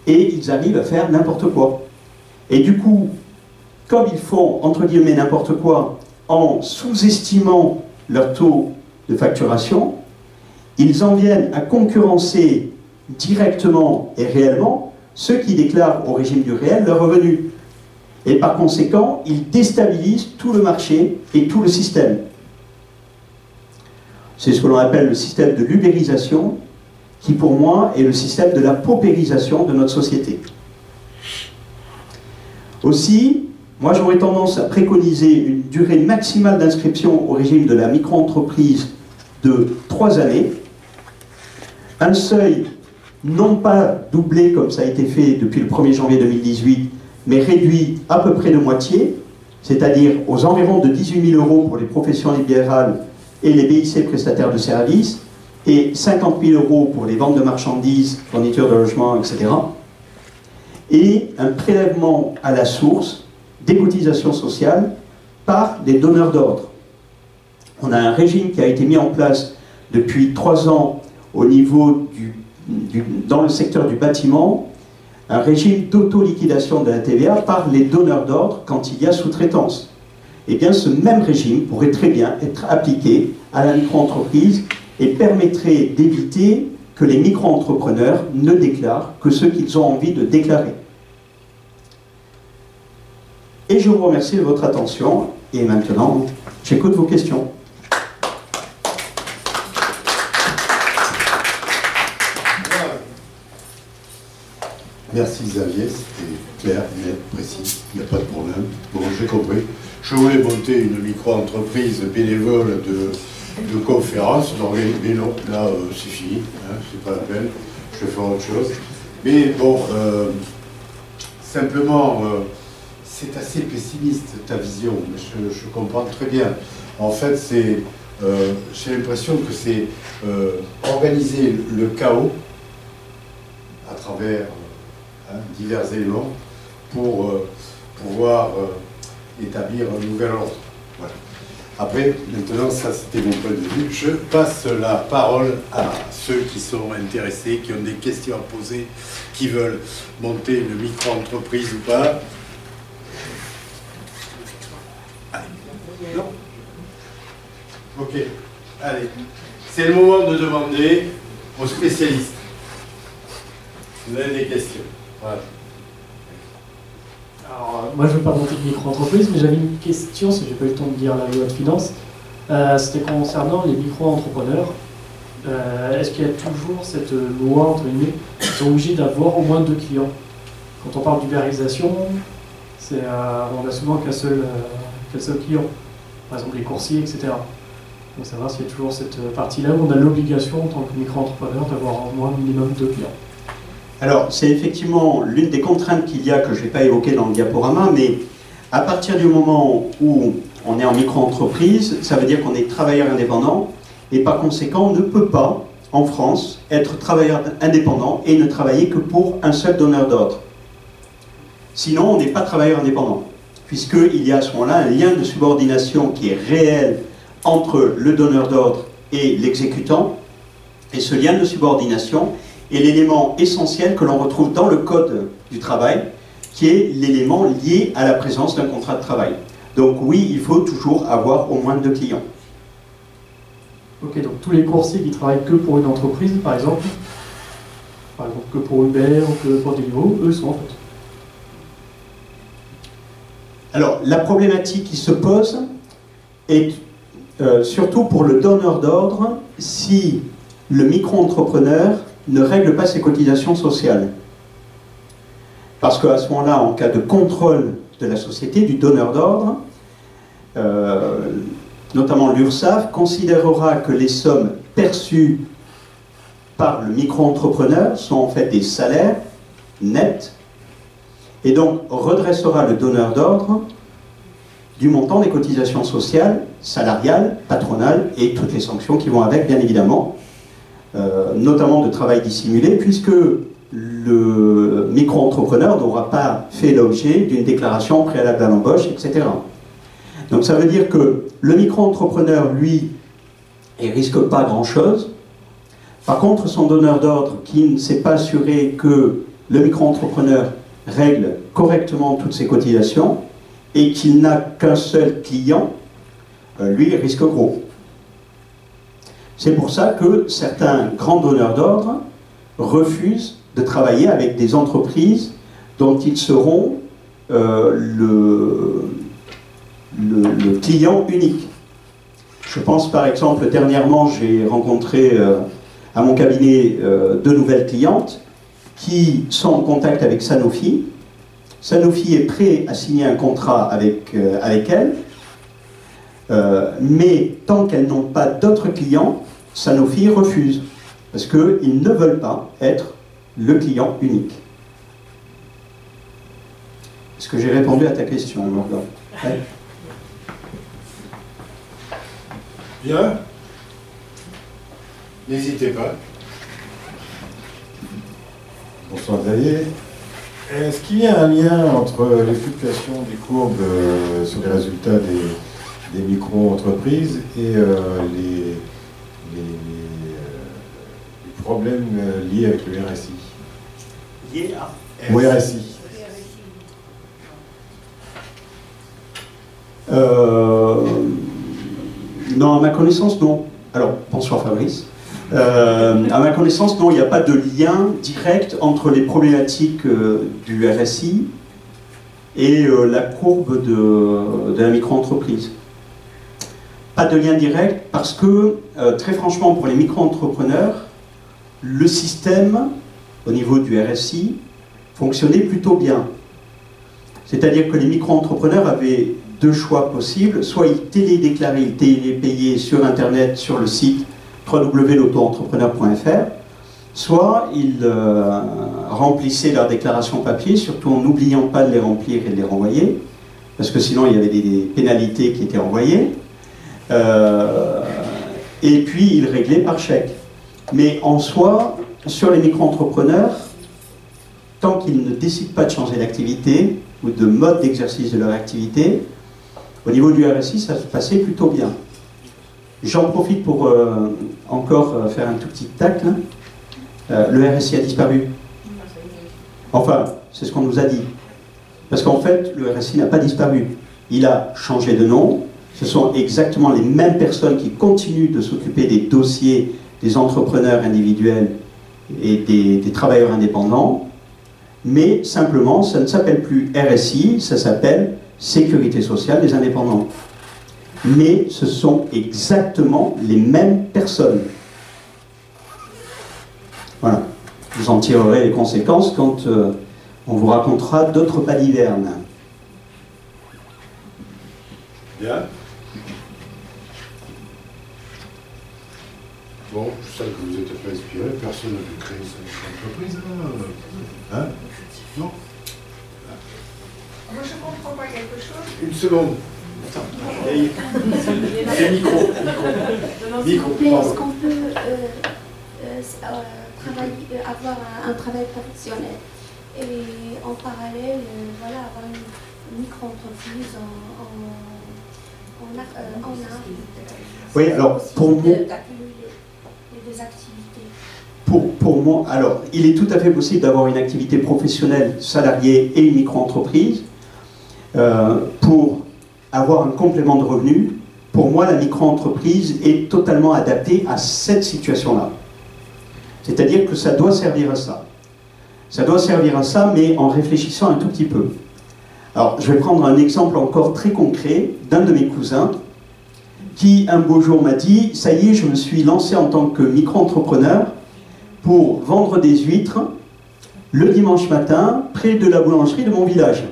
Et ils arrivent à faire n'importe quoi. Et du coup, comme ils font, entre guillemets, n'importe quoi, en sous-estimant leur taux de facturation, ils en viennent à concurrencer directement et réellement ceux qui déclarent au régime du réel leurs revenus. Et par conséquent, ils déstabilisent tout le marché et tout le système. C'est ce que l'on appelle le système de l'ubérisation, qui pour moi est le système de la paupérisation de notre société. Aussi, moi j'aurais tendance à préconiser une durée maximale d'inscription au régime de la micro-entreprise de 3 années, un seuil non pas doublé comme ça a été fait depuis le 1er janvier 2018, mais réduit à peu près de moitié, c'est-à-dire aux environs de 18 000 € pour les professions libérales et les BIC prestataires de services, et 50 000 € pour les ventes de marchandises, fournitures de logements, etc. Et un prélèvement à la source des cotisations sociales par les donneurs d'ordre. On a un régime qui a été mis en place depuis 3 ans au niveau dans le secteur du bâtiment, un régime d'auto-liquidation de la TVA par les donneurs d'ordre quand il y a sous-traitance. Eh bien, ce même régime pourrait très bien être appliqué à la micro-entreprise et permettrait d'éviter que les micro-entrepreneurs ne déclarent que ce qu'ils ont envie de déclarer. Et je vous remercie de votre attention, et maintenant, j'écoute vos questions. Merci Xavier, c'était clair, net, précis, il n'y a pas de problème. Bon, j'ai compris. Je voulais monter une micro-entreprise bénévole de conférences, mais non, là c'est fini, hein, c'est pas la peine, je vais faire autre chose. Mais bon, simplement, c'est assez pessimiste ta vision, je comprends très bien. En fait, j'ai l'impression que c'est organiser le chaos à travers divers éléments pour pouvoir établir un nouvel ordre. Voilà. Après, maintenant, ça c'était mon point de vue. Je passe la parole à ceux qui sont intéressés, qui ont des questions à poser, qui veulent monter une micro-entreprise ou pas. Allez. Non. Ok, allez. C'est le moment de demander aux spécialistes. Vous avez des questions. Voilà. Alors, moi je ne veux pas monter de micro-entreprise, mais j'avais une question, si j'ai pas eu le temps de lire la loi de finances. C'était concernant les micro-entrepreneurs. Est-ce qu'il y a toujours cette loi, entre guillemets, qui sont obligés d'avoir au moins 2 clients? Quand on parle d'ubérisation, on a souvent qu'un seul client. Par exemple les coursiers, etc. Donc savoir s'il y a toujours cette partie-là où on a l'obligation en tant que micro-entrepreneur d'avoir au moins minimum 2 clients. Alors, c'est effectivement l'une des contraintes qu'il y a que je n'ai pas évoquées dans le diaporama, mais à partir du moment où on est en micro-entreprise, ça veut dire qu'on est travailleur indépendant, et par conséquent, on ne peut pas, en France, être travailleur indépendant et ne travailler que pour un seul donneur d'ordre. Sinon, on n'est pas travailleur indépendant, puisqu'il y a à ce moment-là un lien de subordination qui est réel entre le donneur d'ordre et l'exécutant, et ce lien de subordination est l'élément essentiel que l'on retrouve dans le Code du travail, qui est l'élément lié à la présence d'un contrat de travail. Donc oui, il faut toujours avoir au moins 2 clients. Ok, donc tous les coursiers qui travaillent que pour une entreprise, par exemple que pour Uber ou que pour Deliveroo, eux sont en fait. Alors, la problématique qui se pose est surtout pour le donneur d'ordre si le micro-entrepreneur ne règle pas ses cotisations sociales. Parce qu'à ce moment-là, en cas de contrôle de la société, du donneur d'ordre, notamment l'URSSAF, considérera que les sommes perçues par le micro-entrepreneur sont en fait des salaires nets, et donc redressera le donneur d'ordre du montant des cotisations sociales, salariales, patronales, et toutes les sanctions qui vont avec, bien évidemment, notamment de travail dissimulé, puisque le micro-entrepreneur n'aura pas fait l'objet d'une déclaration préalable à l'embauche, etc. Donc ça veut dire que le micro-entrepreneur, lui, il risque pas grand-chose. Par contre, son donneur d'ordre, qui ne s'est pas assuré que le micro-entrepreneur règle correctement toutes ses cotisations et qu'il n'a qu'un seul client, lui, il risque gros. C'est pour ça que certains grands donneurs d'ordre refusent de travailler avec des entreprises dont ils seront le client unique. Je pense par exemple, dernièrement, j'ai rencontré à mon cabinet 2 nouvelles clientes qui sont en contact avec Sanofi. Sanofi est prêt à signer un contrat avec elles, mais tant qu'elles n'ont pas d'autres clients, Sanofi refuse, parce qu'ils ne veulent pas être le client unique. Est-ce que j'ai répondu à ta question, Morgan? Ouais. Bien. N'hésitez pas. Bonsoir Xavier. Est-ce qu'il y a un lien entre les fluctuations des courbes sur les résultats des micro-entreprises et les problèmes liés avec le RSI? Liés à Au RSI. Non, à ma connaissance, non. Alors, bonsoir Fabrice. À ma connaissance, non, il n'y a pas de lien direct entre les problématiques du RSI et la courbe de la micro-entreprise. Pas de lien direct parce que, très franchement, pour les micro-entrepreneurs, le système, au niveau du RSI, fonctionnait plutôt bien. C'est-à-dire que les micro-entrepreneurs avaient 2 choix possibles, soit ils télédéclaraient, ils télépayaient sur Internet, sur le site www.l'auto-entrepreneur.fr, soit ils remplissaient leur déclaration papier, surtout en n'oubliant pas de les remplir et de les renvoyer, parce que sinon il y avait des pénalités qui étaient envoyées, et puis ils réglaient par chèque. Mais en soi, sur les micro-entrepreneurs, tant qu'ils ne décident pas de changer d'activité ou de mode d'exercice de leur activité, au niveau du RSI, ça se passait plutôt bien. J'en profite pour encore faire un tout petit tacle. Le RSI a disparu. Enfin, c'est ce qu'on nous a dit. Parce qu'en fait, le RSI n'a pas disparu. Il a changé de nom. Ce sont exactement les mêmes personnes qui continuent de s'occuper des dossiers des entrepreneurs individuels et des travailleurs indépendants, mais simplement, ça ne s'appelle plus RSI, ça s'appelle Sécurité sociale des indépendants. Mais ce sont exactement les mêmes personnes. Voilà. Vous en tirerez les conséquences quand on vous racontera d'autres balivernes. Bien. Bon, je sais que vous êtes un peu inspiré, personne n'a pu créer cette entreprise, là. Hein? Non? Moi, je comprends pas quelque chose. Une seconde. C'est micro. S'il vous plaît, est-ce qu'on peut avoir un travail professionnel et en parallèle, voilà, avoir une micro-entreprise en art? Oui, alors pour moi, des activités. Pour moi, alors il est tout à fait possible d'avoir une activité professionnelle salariée et une micro-entreprise pour avoir un complément de revenus. Pour moi, la micro-entreprise est totalement adaptée à cette situation-là. C'est-à-dire que ça doit servir à ça. Ça doit servir à ça, mais en réfléchissant un tout petit peu. Alors, je vais prendre un exemple encore très concret d'un de mes cousins qui, un beau jour, m'a dit « Ça y est, je me suis lancé en tant que micro-entrepreneur pour vendre des huîtres le dimanche matin près de la boulangerie de mon village. »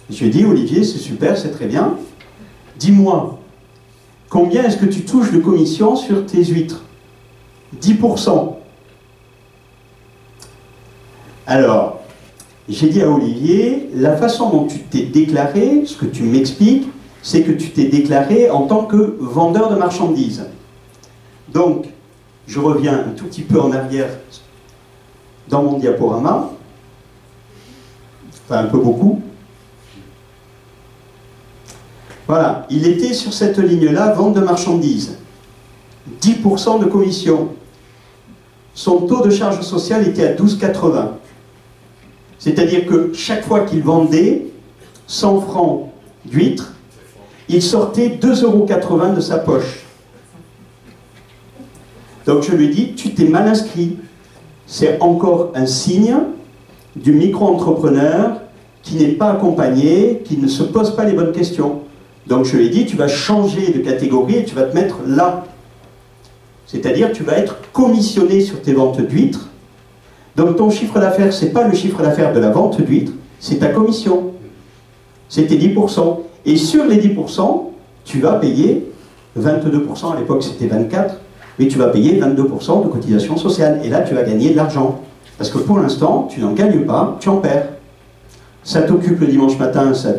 Je lui ai dit « Olivier, c'est super, c'est très bien. Dis-moi, combien est-ce que tu touches de commission sur tes huîtres ?» 10%. Alors, j'ai dit à Olivier, la façon dont tu t'es déclaré, ce que tu m'expliques, c'est que tu t'es déclaré en tant que vendeur de marchandises. Donc, je reviens un tout petit peu en arrière dans mon diaporama, enfin un peu beaucoup. Voilà, il était sur cette ligne-là, vente de marchandises. 10% de commission. Son taux de charge sociale était à 12,80. C'est-à-dire que chaque fois qu'il vendait 100 francs d'huîtres, il sortait 2,80 € de sa poche. Donc je lui ai dit, tu t'es mal inscrit. C'est encore un signe du micro-entrepreneur qui n'est pas accompagné, qui ne se pose pas les bonnes questions. Donc je lui ai dit, tu vas changer de catégorie et tu vas te mettre là. C'est-à-dire tu vas être commissionné sur tes ventes d'huîtres. Donc ton chiffre d'affaires, ce n'est pas le chiffre d'affaires de la vente d'huîtres, c'est ta commission. C'est tes 10%. Et sur les 10%, tu vas payer 22%, à l'époque c'était 24%, mais tu vas payer 22% de cotisation sociale. Et là, tu vas gagner de l'argent. Parce que pour l'instant, tu n'en gagnes pas, tu en perds. Ça t'occupe le dimanche matin, ça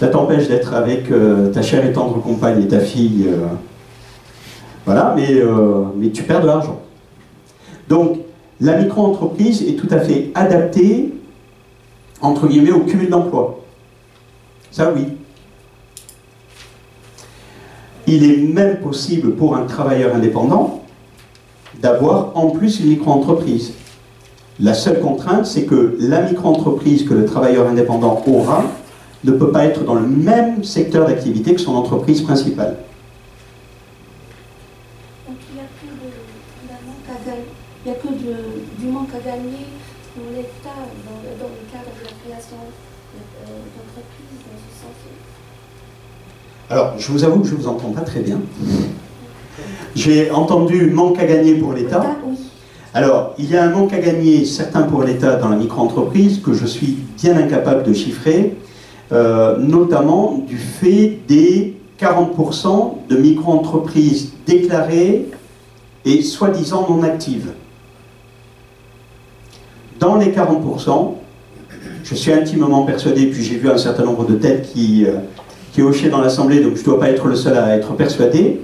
t'empêche d'être avec ta chère et tendre compagne et ta fille. Voilà, mais tu perds de l'argent. Donc, la micro-entreprise est tout à fait adaptée, entre guillemets, au cumul d'emplois. Ça, oui. Il est même possible pour un travailleur indépendant d'avoir en plus une micro-entreprise. La seule contrainte, c'est que la micro-entreprise que le travailleur indépendant aura ne peut pas être dans le même secteur d'activité que son entreprise principale. Donc il n'y a que du manque à gagner pour l'État dans le cadre de la création d'entreprises dans ce sens. Alors, je vous avoue que je ne vous entends pas très bien. J'ai entendu manque à gagner pour l'État. Oui. Alors, il y a un manque à gagner certain pour l'État dans la micro-entreprise que je suis bien incapable de chiffrer, notamment du fait des 40% de micro-entreprises déclarées et soi-disant non actives. Dans les 40%, je suis intimement persuadé, puis j'ai vu un certain nombre de têtes qui hochaient dans l'Assemblée, donc je ne dois pas être le seul à être persuadé,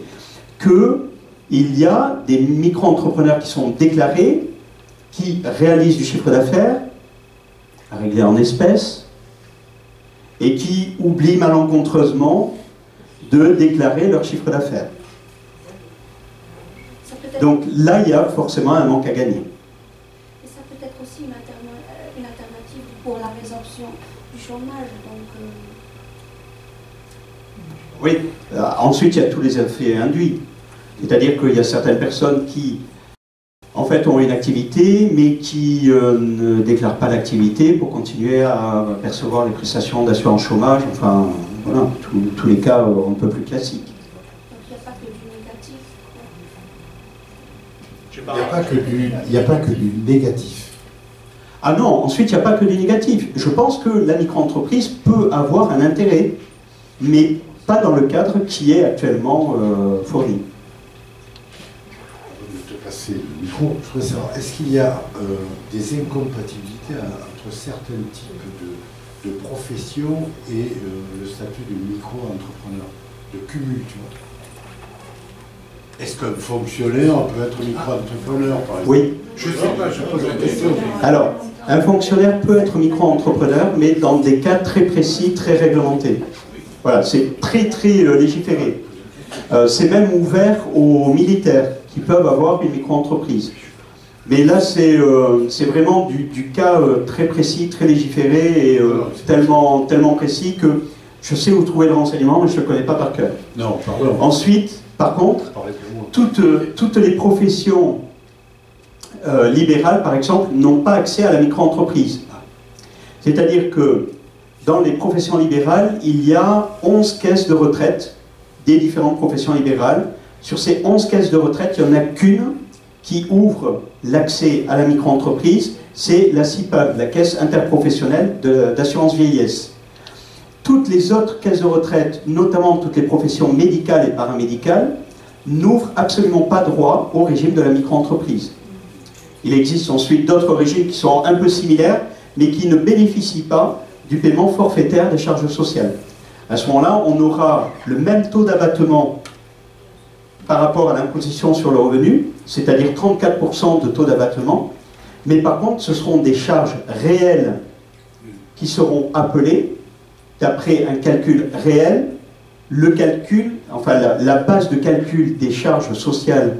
qu'il y a des micro-entrepreneurs qui sont déclarés, qui réalisent du chiffre d'affaires, réglé en espèces, et qui oublient malencontreusement de déclarer leur chiffre d'affaires. Donc là, il y a forcément un manque à gagner. Et ça peut être aussi une alternative pour la résorption du chômage. Donc, Oui. Ensuite, il y a tous les effets induits. C'est-à-dire qu'il y a certaines personnes qui, en fait, ont une activité, mais qui ne déclarent pas l'activité pour continuer à percevoir les prestations d'assurance chômage. Enfin, voilà, tous les cas un peu plus classiques. Donc il n'y a pas que du négatif. Il n'y a pas que du négatif. Ah non, ensuite, il n'y a pas que du négatif. Je pense que la micro-entreprise peut avoir un intérêt, mais pas dans le cadre qui est actuellement fourni. De te passer le micro, je voudrais savoir, est-ce qu'il y a des incompatibilités entre certains types de professions et le statut de micro-entrepreneur, de cumul, tu vois? Est-ce qu'un fonctionnaire peut être micro-entrepreneur, par exemple? Oui. Je ne sais pas, je pose la question. Alors, un fonctionnaire peut être micro-entrepreneur, mais dans des cas très précis, très réglementés. Voilà, c'est très légiféré. C'est même ouvert aux militaires qui peuvent avoir une micro-entreprise. Mais là, c'est vraiment du cas très précis, très légiféré et tellement précis que je sais où trouver le renseignement, mais je ne le connais pas par cœur. Non, pardon. Ensuite, par contre, toutes les professions libérales, par exemple, n'ont pas accès à la micro-entreprise. C'est-à-dire que dans les professions libérales, il y a 11 caisses de retraite des différentes professions libérales. Sur ces 11 caisses de retraite, il n'y en a qu'une qui ouvre l'accès à la micro-entreprise, c'est la CIPAV, la Caisse interprofessionnelle d'assurance vieillesse. Toutes les autres caisses de retraite, notamment toutes les professions médicales et paramédicales, n'ouvrent absolument pas droit au régime de la micro-entreprise. Il existe ensuite d'autres régimes qui sont un peu similaires, mais qui ne bénéficient pas du paiement forfaitaire des charges sociales. À ce moment-là, on aura le même taux d'abattement par rapport à l'imposition sur le revenu, c'est-à-dire 34% de taux d'abattement, mais par contre, ce seront des charges réelles qui seront appelées d'après un calcul réel. Le calcul, enfin la base de calcul des charges sociales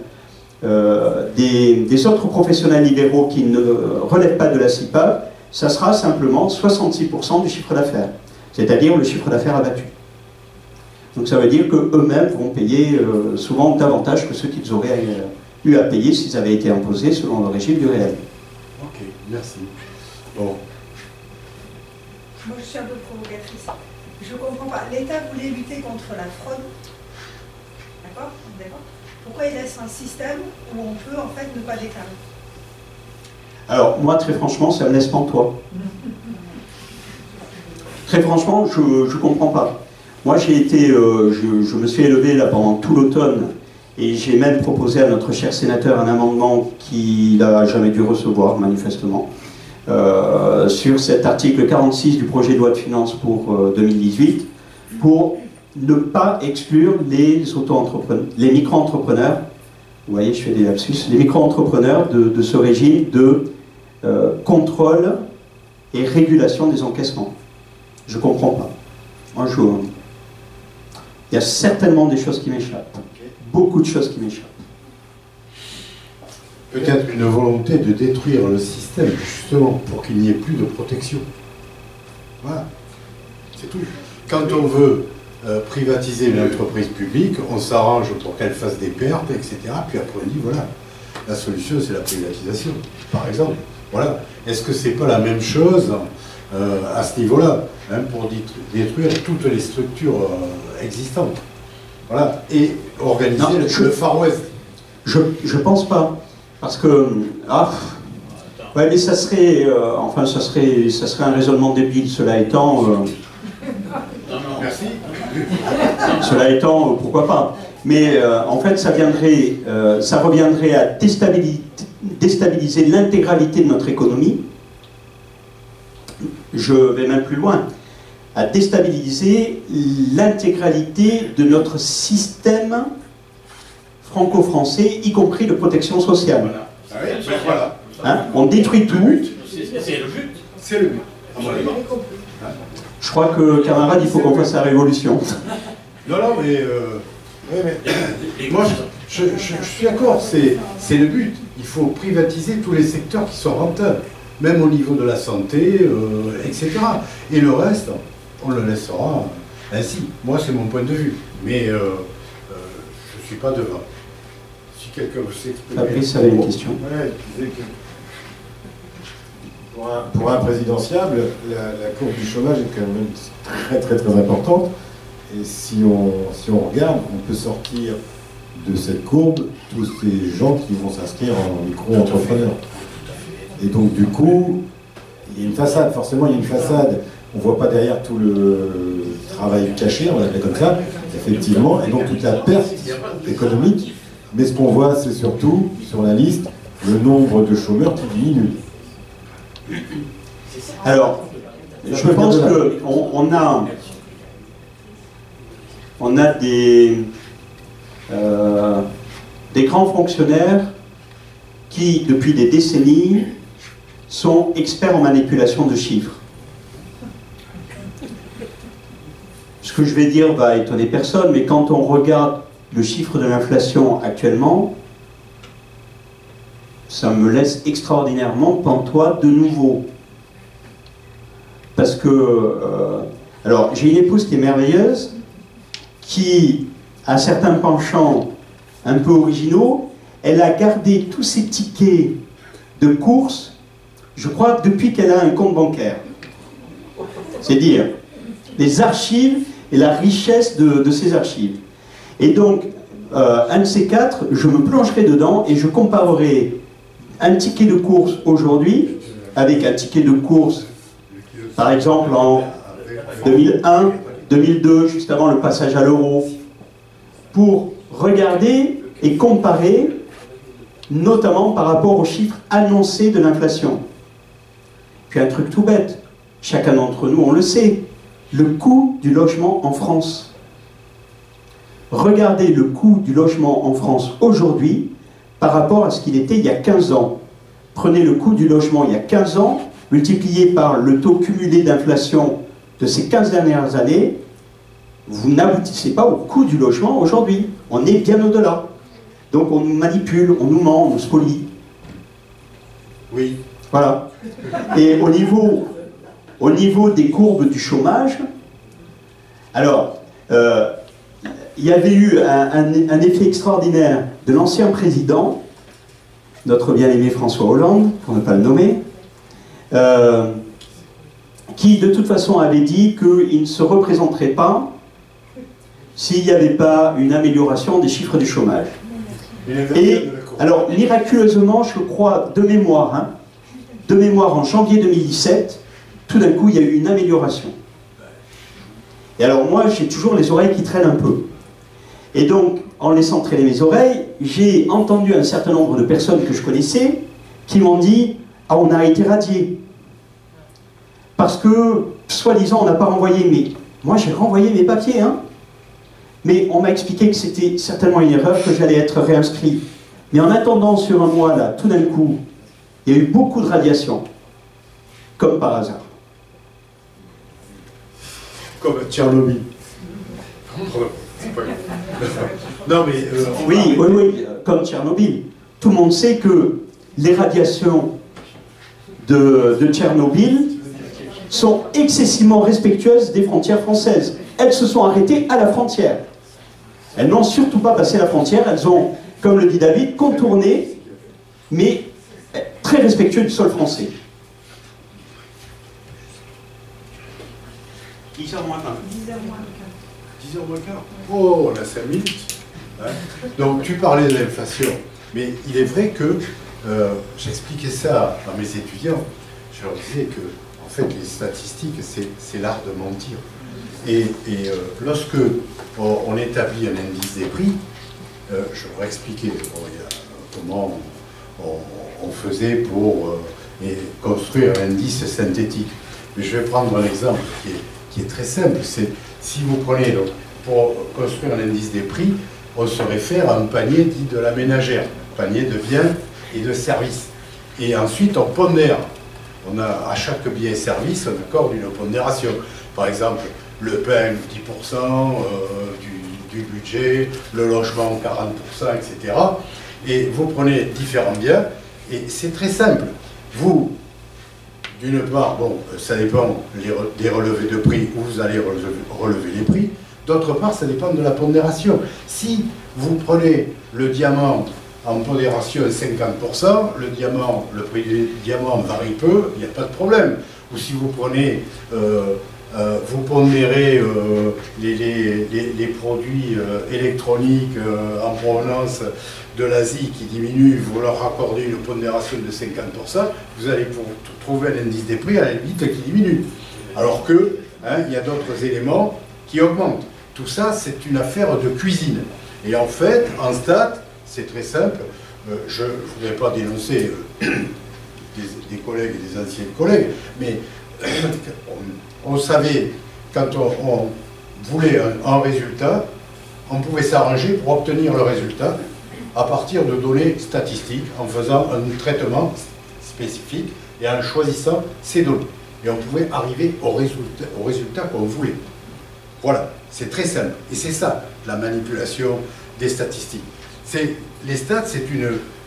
des autres professionnels libéraux qui ne relèvent pas de la CIPAV, ça sera simplement 66% du chiffre d'affaires, c'est-à-dire le chiffre d'affaires abattu. Donc ça veut dire qu'eux-mêmes vont payer souvent davantage que ce qu'ils auraient eu à payer s'ils avaient été imposés selon le régime du réel. Ok, merci. Bon. Moi je suis un peu provocatrice. Je ne comprends pas. L'État voulait lutter contre la fraude. D'accord? D'accord. Pourquoi il laisse un système où on peut en fait ne pas déclarer? Alors moi très franchement ça me laisse pantois. Très franchement je ne comprends pas. Moi j'ai été, je me suis élevé là pendant tout l'automne et j'ai même proposé à notre cher sénateur un amendement qu'il n'a jamais dû recevoir manifestement sur cet article 46 du projet de loi de finances pour 2018 pour ne pas exclure les auto-entrepreneurs, les micro-entrepreneurs, vous voyez je fais des lapsus, les micro-entrepreneurs de ce régime de contrôle et régulation des encaissements. Je ne comprends pas. Moi, il y a certainement des choses qui m'échappent. Beaucoup de choses qui m'échappent. Peut-être une volonté de détruire le système, justement, pour qu'il n'y ait plus de protection. Voilà. C'est tout. Quand on veut privatiser une entreprise publique, on s'arrange pour qu'elle fasse des pertes, etc. Puis après on dit, voilà, la solution c'est la privatisation, par exemple. Voilà. Est-ce que c'est pas la même chose à ce niveau-là, hein, pour détruire toutes les structures existantes? Voilà. Et organiser le Far West. Je pense pas. Parce que... ouais, mais ça serait... enfin, ça serait un raisonnement débile, cela étant... Merci. Cela étant, pourquoi pas. Mais en fait, ça reviendrait à déstabiliser l'intégralité de notre économie. Je vais même plus loin. À déstabiliser l'intégralité de notre système franco-français, y compris de protection sociale. Voilà. Ah oui, ben voilà. Hein, on détruit tout. C'est le but. C'est le but. Je crois que, camarade, il faut qu'on fasse la révolution. Non, mais... moi, je suis d'accord, c'est le but. Il faut privatiser tous les secteurs qui sont rentables, même au niveau de la santé, etc. Et le reste, on le laissera ainsi. Moi, c'est mon point de vue. Mais je ne suis pas devant. Si quelqu'un veut s'exprimer... Fabrice avait une question. Ouais, je disais que pour un présidentiable, la courbe du chômage est quand même très importante. Et si on regarde, on peut sortir de cette courbe tous ces gens qui vont s'inscrire en micro-entrepreneurs. Et donc du coup, il y a une façade, forcément il y a une façade. On ne voit pas derrière tout le travail caché, on va l'appeler comme ça, effectivement, et donc toute la perte économique. Mais ce qu'on voit, c'est surtout, sur la liste, le nombre de chômeurs qui diminue. Alors, je pense qu'on a des grands fonctionnaires qui, depuis des décennies, sont experts en manipulation de chiffres. Ce que je vais dire va étonner personne, mais quand on regarde le chiffre de l'inflation actuellement, ça me laisse extraordinairement pantois de nouveau. Parce que, alors, j'ai une épouse qui est merveilleuse, qui a certains penchants un peu originaux. Elle a gardé tous ses tickets de courses, je crois, depuis qu'elle a un compte bancaire. C'est dire les archives et la richesse de ces archives. Et donc, un de ces quatre, je me plongerai dedans et je comparerai un ticket de course aujourd'hui avec un ticket de course, par exemple en 2001, 2002, juste avant le passage à l'euro, pour regarder et comparer, notamment par rapport aux chiffres annoncés de l'inflation. Puis un truc tout bête, chacun d'entre nous, on le sait, le coût du logement en France. Regardez le coût du logement en France aujourd'hui par rapport à ce qu'il était il y a 15 ans. Prenez le coût du logement il y a 15 ans, multiplié par le taux cumulé d'inflation de ces 15 dernières années, vous n'aboutissez pas au coût du logement aujourd'hui. On est bien au-delà. Donc on nous manipule, on nous ment, on nous spolie. Oui. Voilà. Et au niveau des courbes du chômage, alors, il y avait eu un effet extraordinaire de l'ancien président, notre bien-aimé François Hollande, pour ne pas le nommer, qui de toute façon avait dit qu'il ne se représenterait pas s'il n'y avait pas une amélioration des chiffres du chômage. Et alors, miraculeusement, je crois, de mémoire en janvier 2017, tout d'un coup, il y a eu une amélioration. Et alors moi, j'ai toujours les oreilles qui traînent un peu. Et donc, en laissant traîner mes oreilles, j'ai entendu un certain nombre de personnes que je connaissais qui m'ont dit « Ah, on a été radiés. » Parce que, soi-disant, on n'a pas renvoyé. Mais moi, j'ai renvoyé mes papiers, hein. Mais on m'a expliqué que c'était certainement une erreur, que j'allais être réinscrit. Mais en attendant, sur un mois, là, tout d'un coup, il y a eu beaucoup de radiations. Comme par hasard. Comme Tchernobyl. Non mais... oui, comme Tchernobyl. Tout le monde sait que les radiations de Tchernobyl sont excessivement respectueuses des frontières françaises. Elles se sont arrêtées à la frontière. Elles n'ont surtout pas passé la frontière, elles ont, comme le dit David, contourné, mais très respectueux du sol français. 10h moins 1. 10h moins quart. Oh, on a 5 minutes. Hein. Donc tu parlais de l'inflation, mais il est vrai que j'expliquais ça à mes étudiants. Je leur disais que, en fait, les statistiques, c'est l'art de mentir. Et lorsque on établit un indice des prix, je voudrais expliquer comment on faisait pour construire un indice synthétique. Mais je vais prendre un exemple qui est très simple. C'est si vous prenez, donc, pour construire un indice des prix, on se réfère à un panier dit de la ménagère, panier de biens et de services. Et ensuite, on pondère. On a, à chaque bien et service, on accorde une pondération. Par exemple, le pain, 10% du budget, le logement, 40%, etc. Et vous prenez différents biens, et c'est très simple. Vous d'une part, bon, ça dépend des relevés de prix où vous allez relever les prix. D'autre part, ça dépend de la pondération. Si vous prenez le diamant en pondération 50%, le prix du diamant varie peu, il n'y a pas de problème. Ou si vous prenez, vous pondérez les produits électroniques en provenance de l'Asie qui diminuent, vous leur accordez une pondération de 50%, vous allez trouver un indice des prix à la limite qui diminue. Alors que, il y a d'autres éléments qui augmentent. Tout ça, c'est une affaire de cuisine. Et en fait, en stats, c'est très simple. Je ne voudrais pas dénoncer des collègues et des anciens collègues, mais on savait, quand on voulait un résultat, on pouvait s'arranger pour obtenir le résultat à partir de données statistiques, en faisant un traitement spécifique et en choisissant ces données. Et on pouvait arriver au résultat qu'on voulait. Voilà, c'est très simple. Et c'est ça, la manipulation des statistiques. Les stats, c'est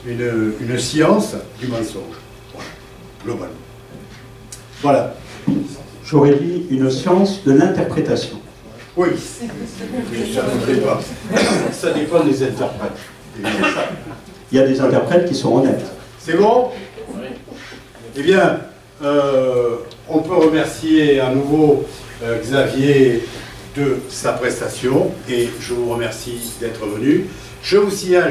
une science du mensonge. Voilà, globalement. Voilà. J'aurais dit une science de l'interprétation. Oui, mais ça ne fait pas. Ça dépend des interprètes. Il y a des interprètes qui sont honnêtes. C'est bon? Eh bien, on peut remercier à nouveau Xavier de sa prestation et je vous remercie d'être venu. Je vous signale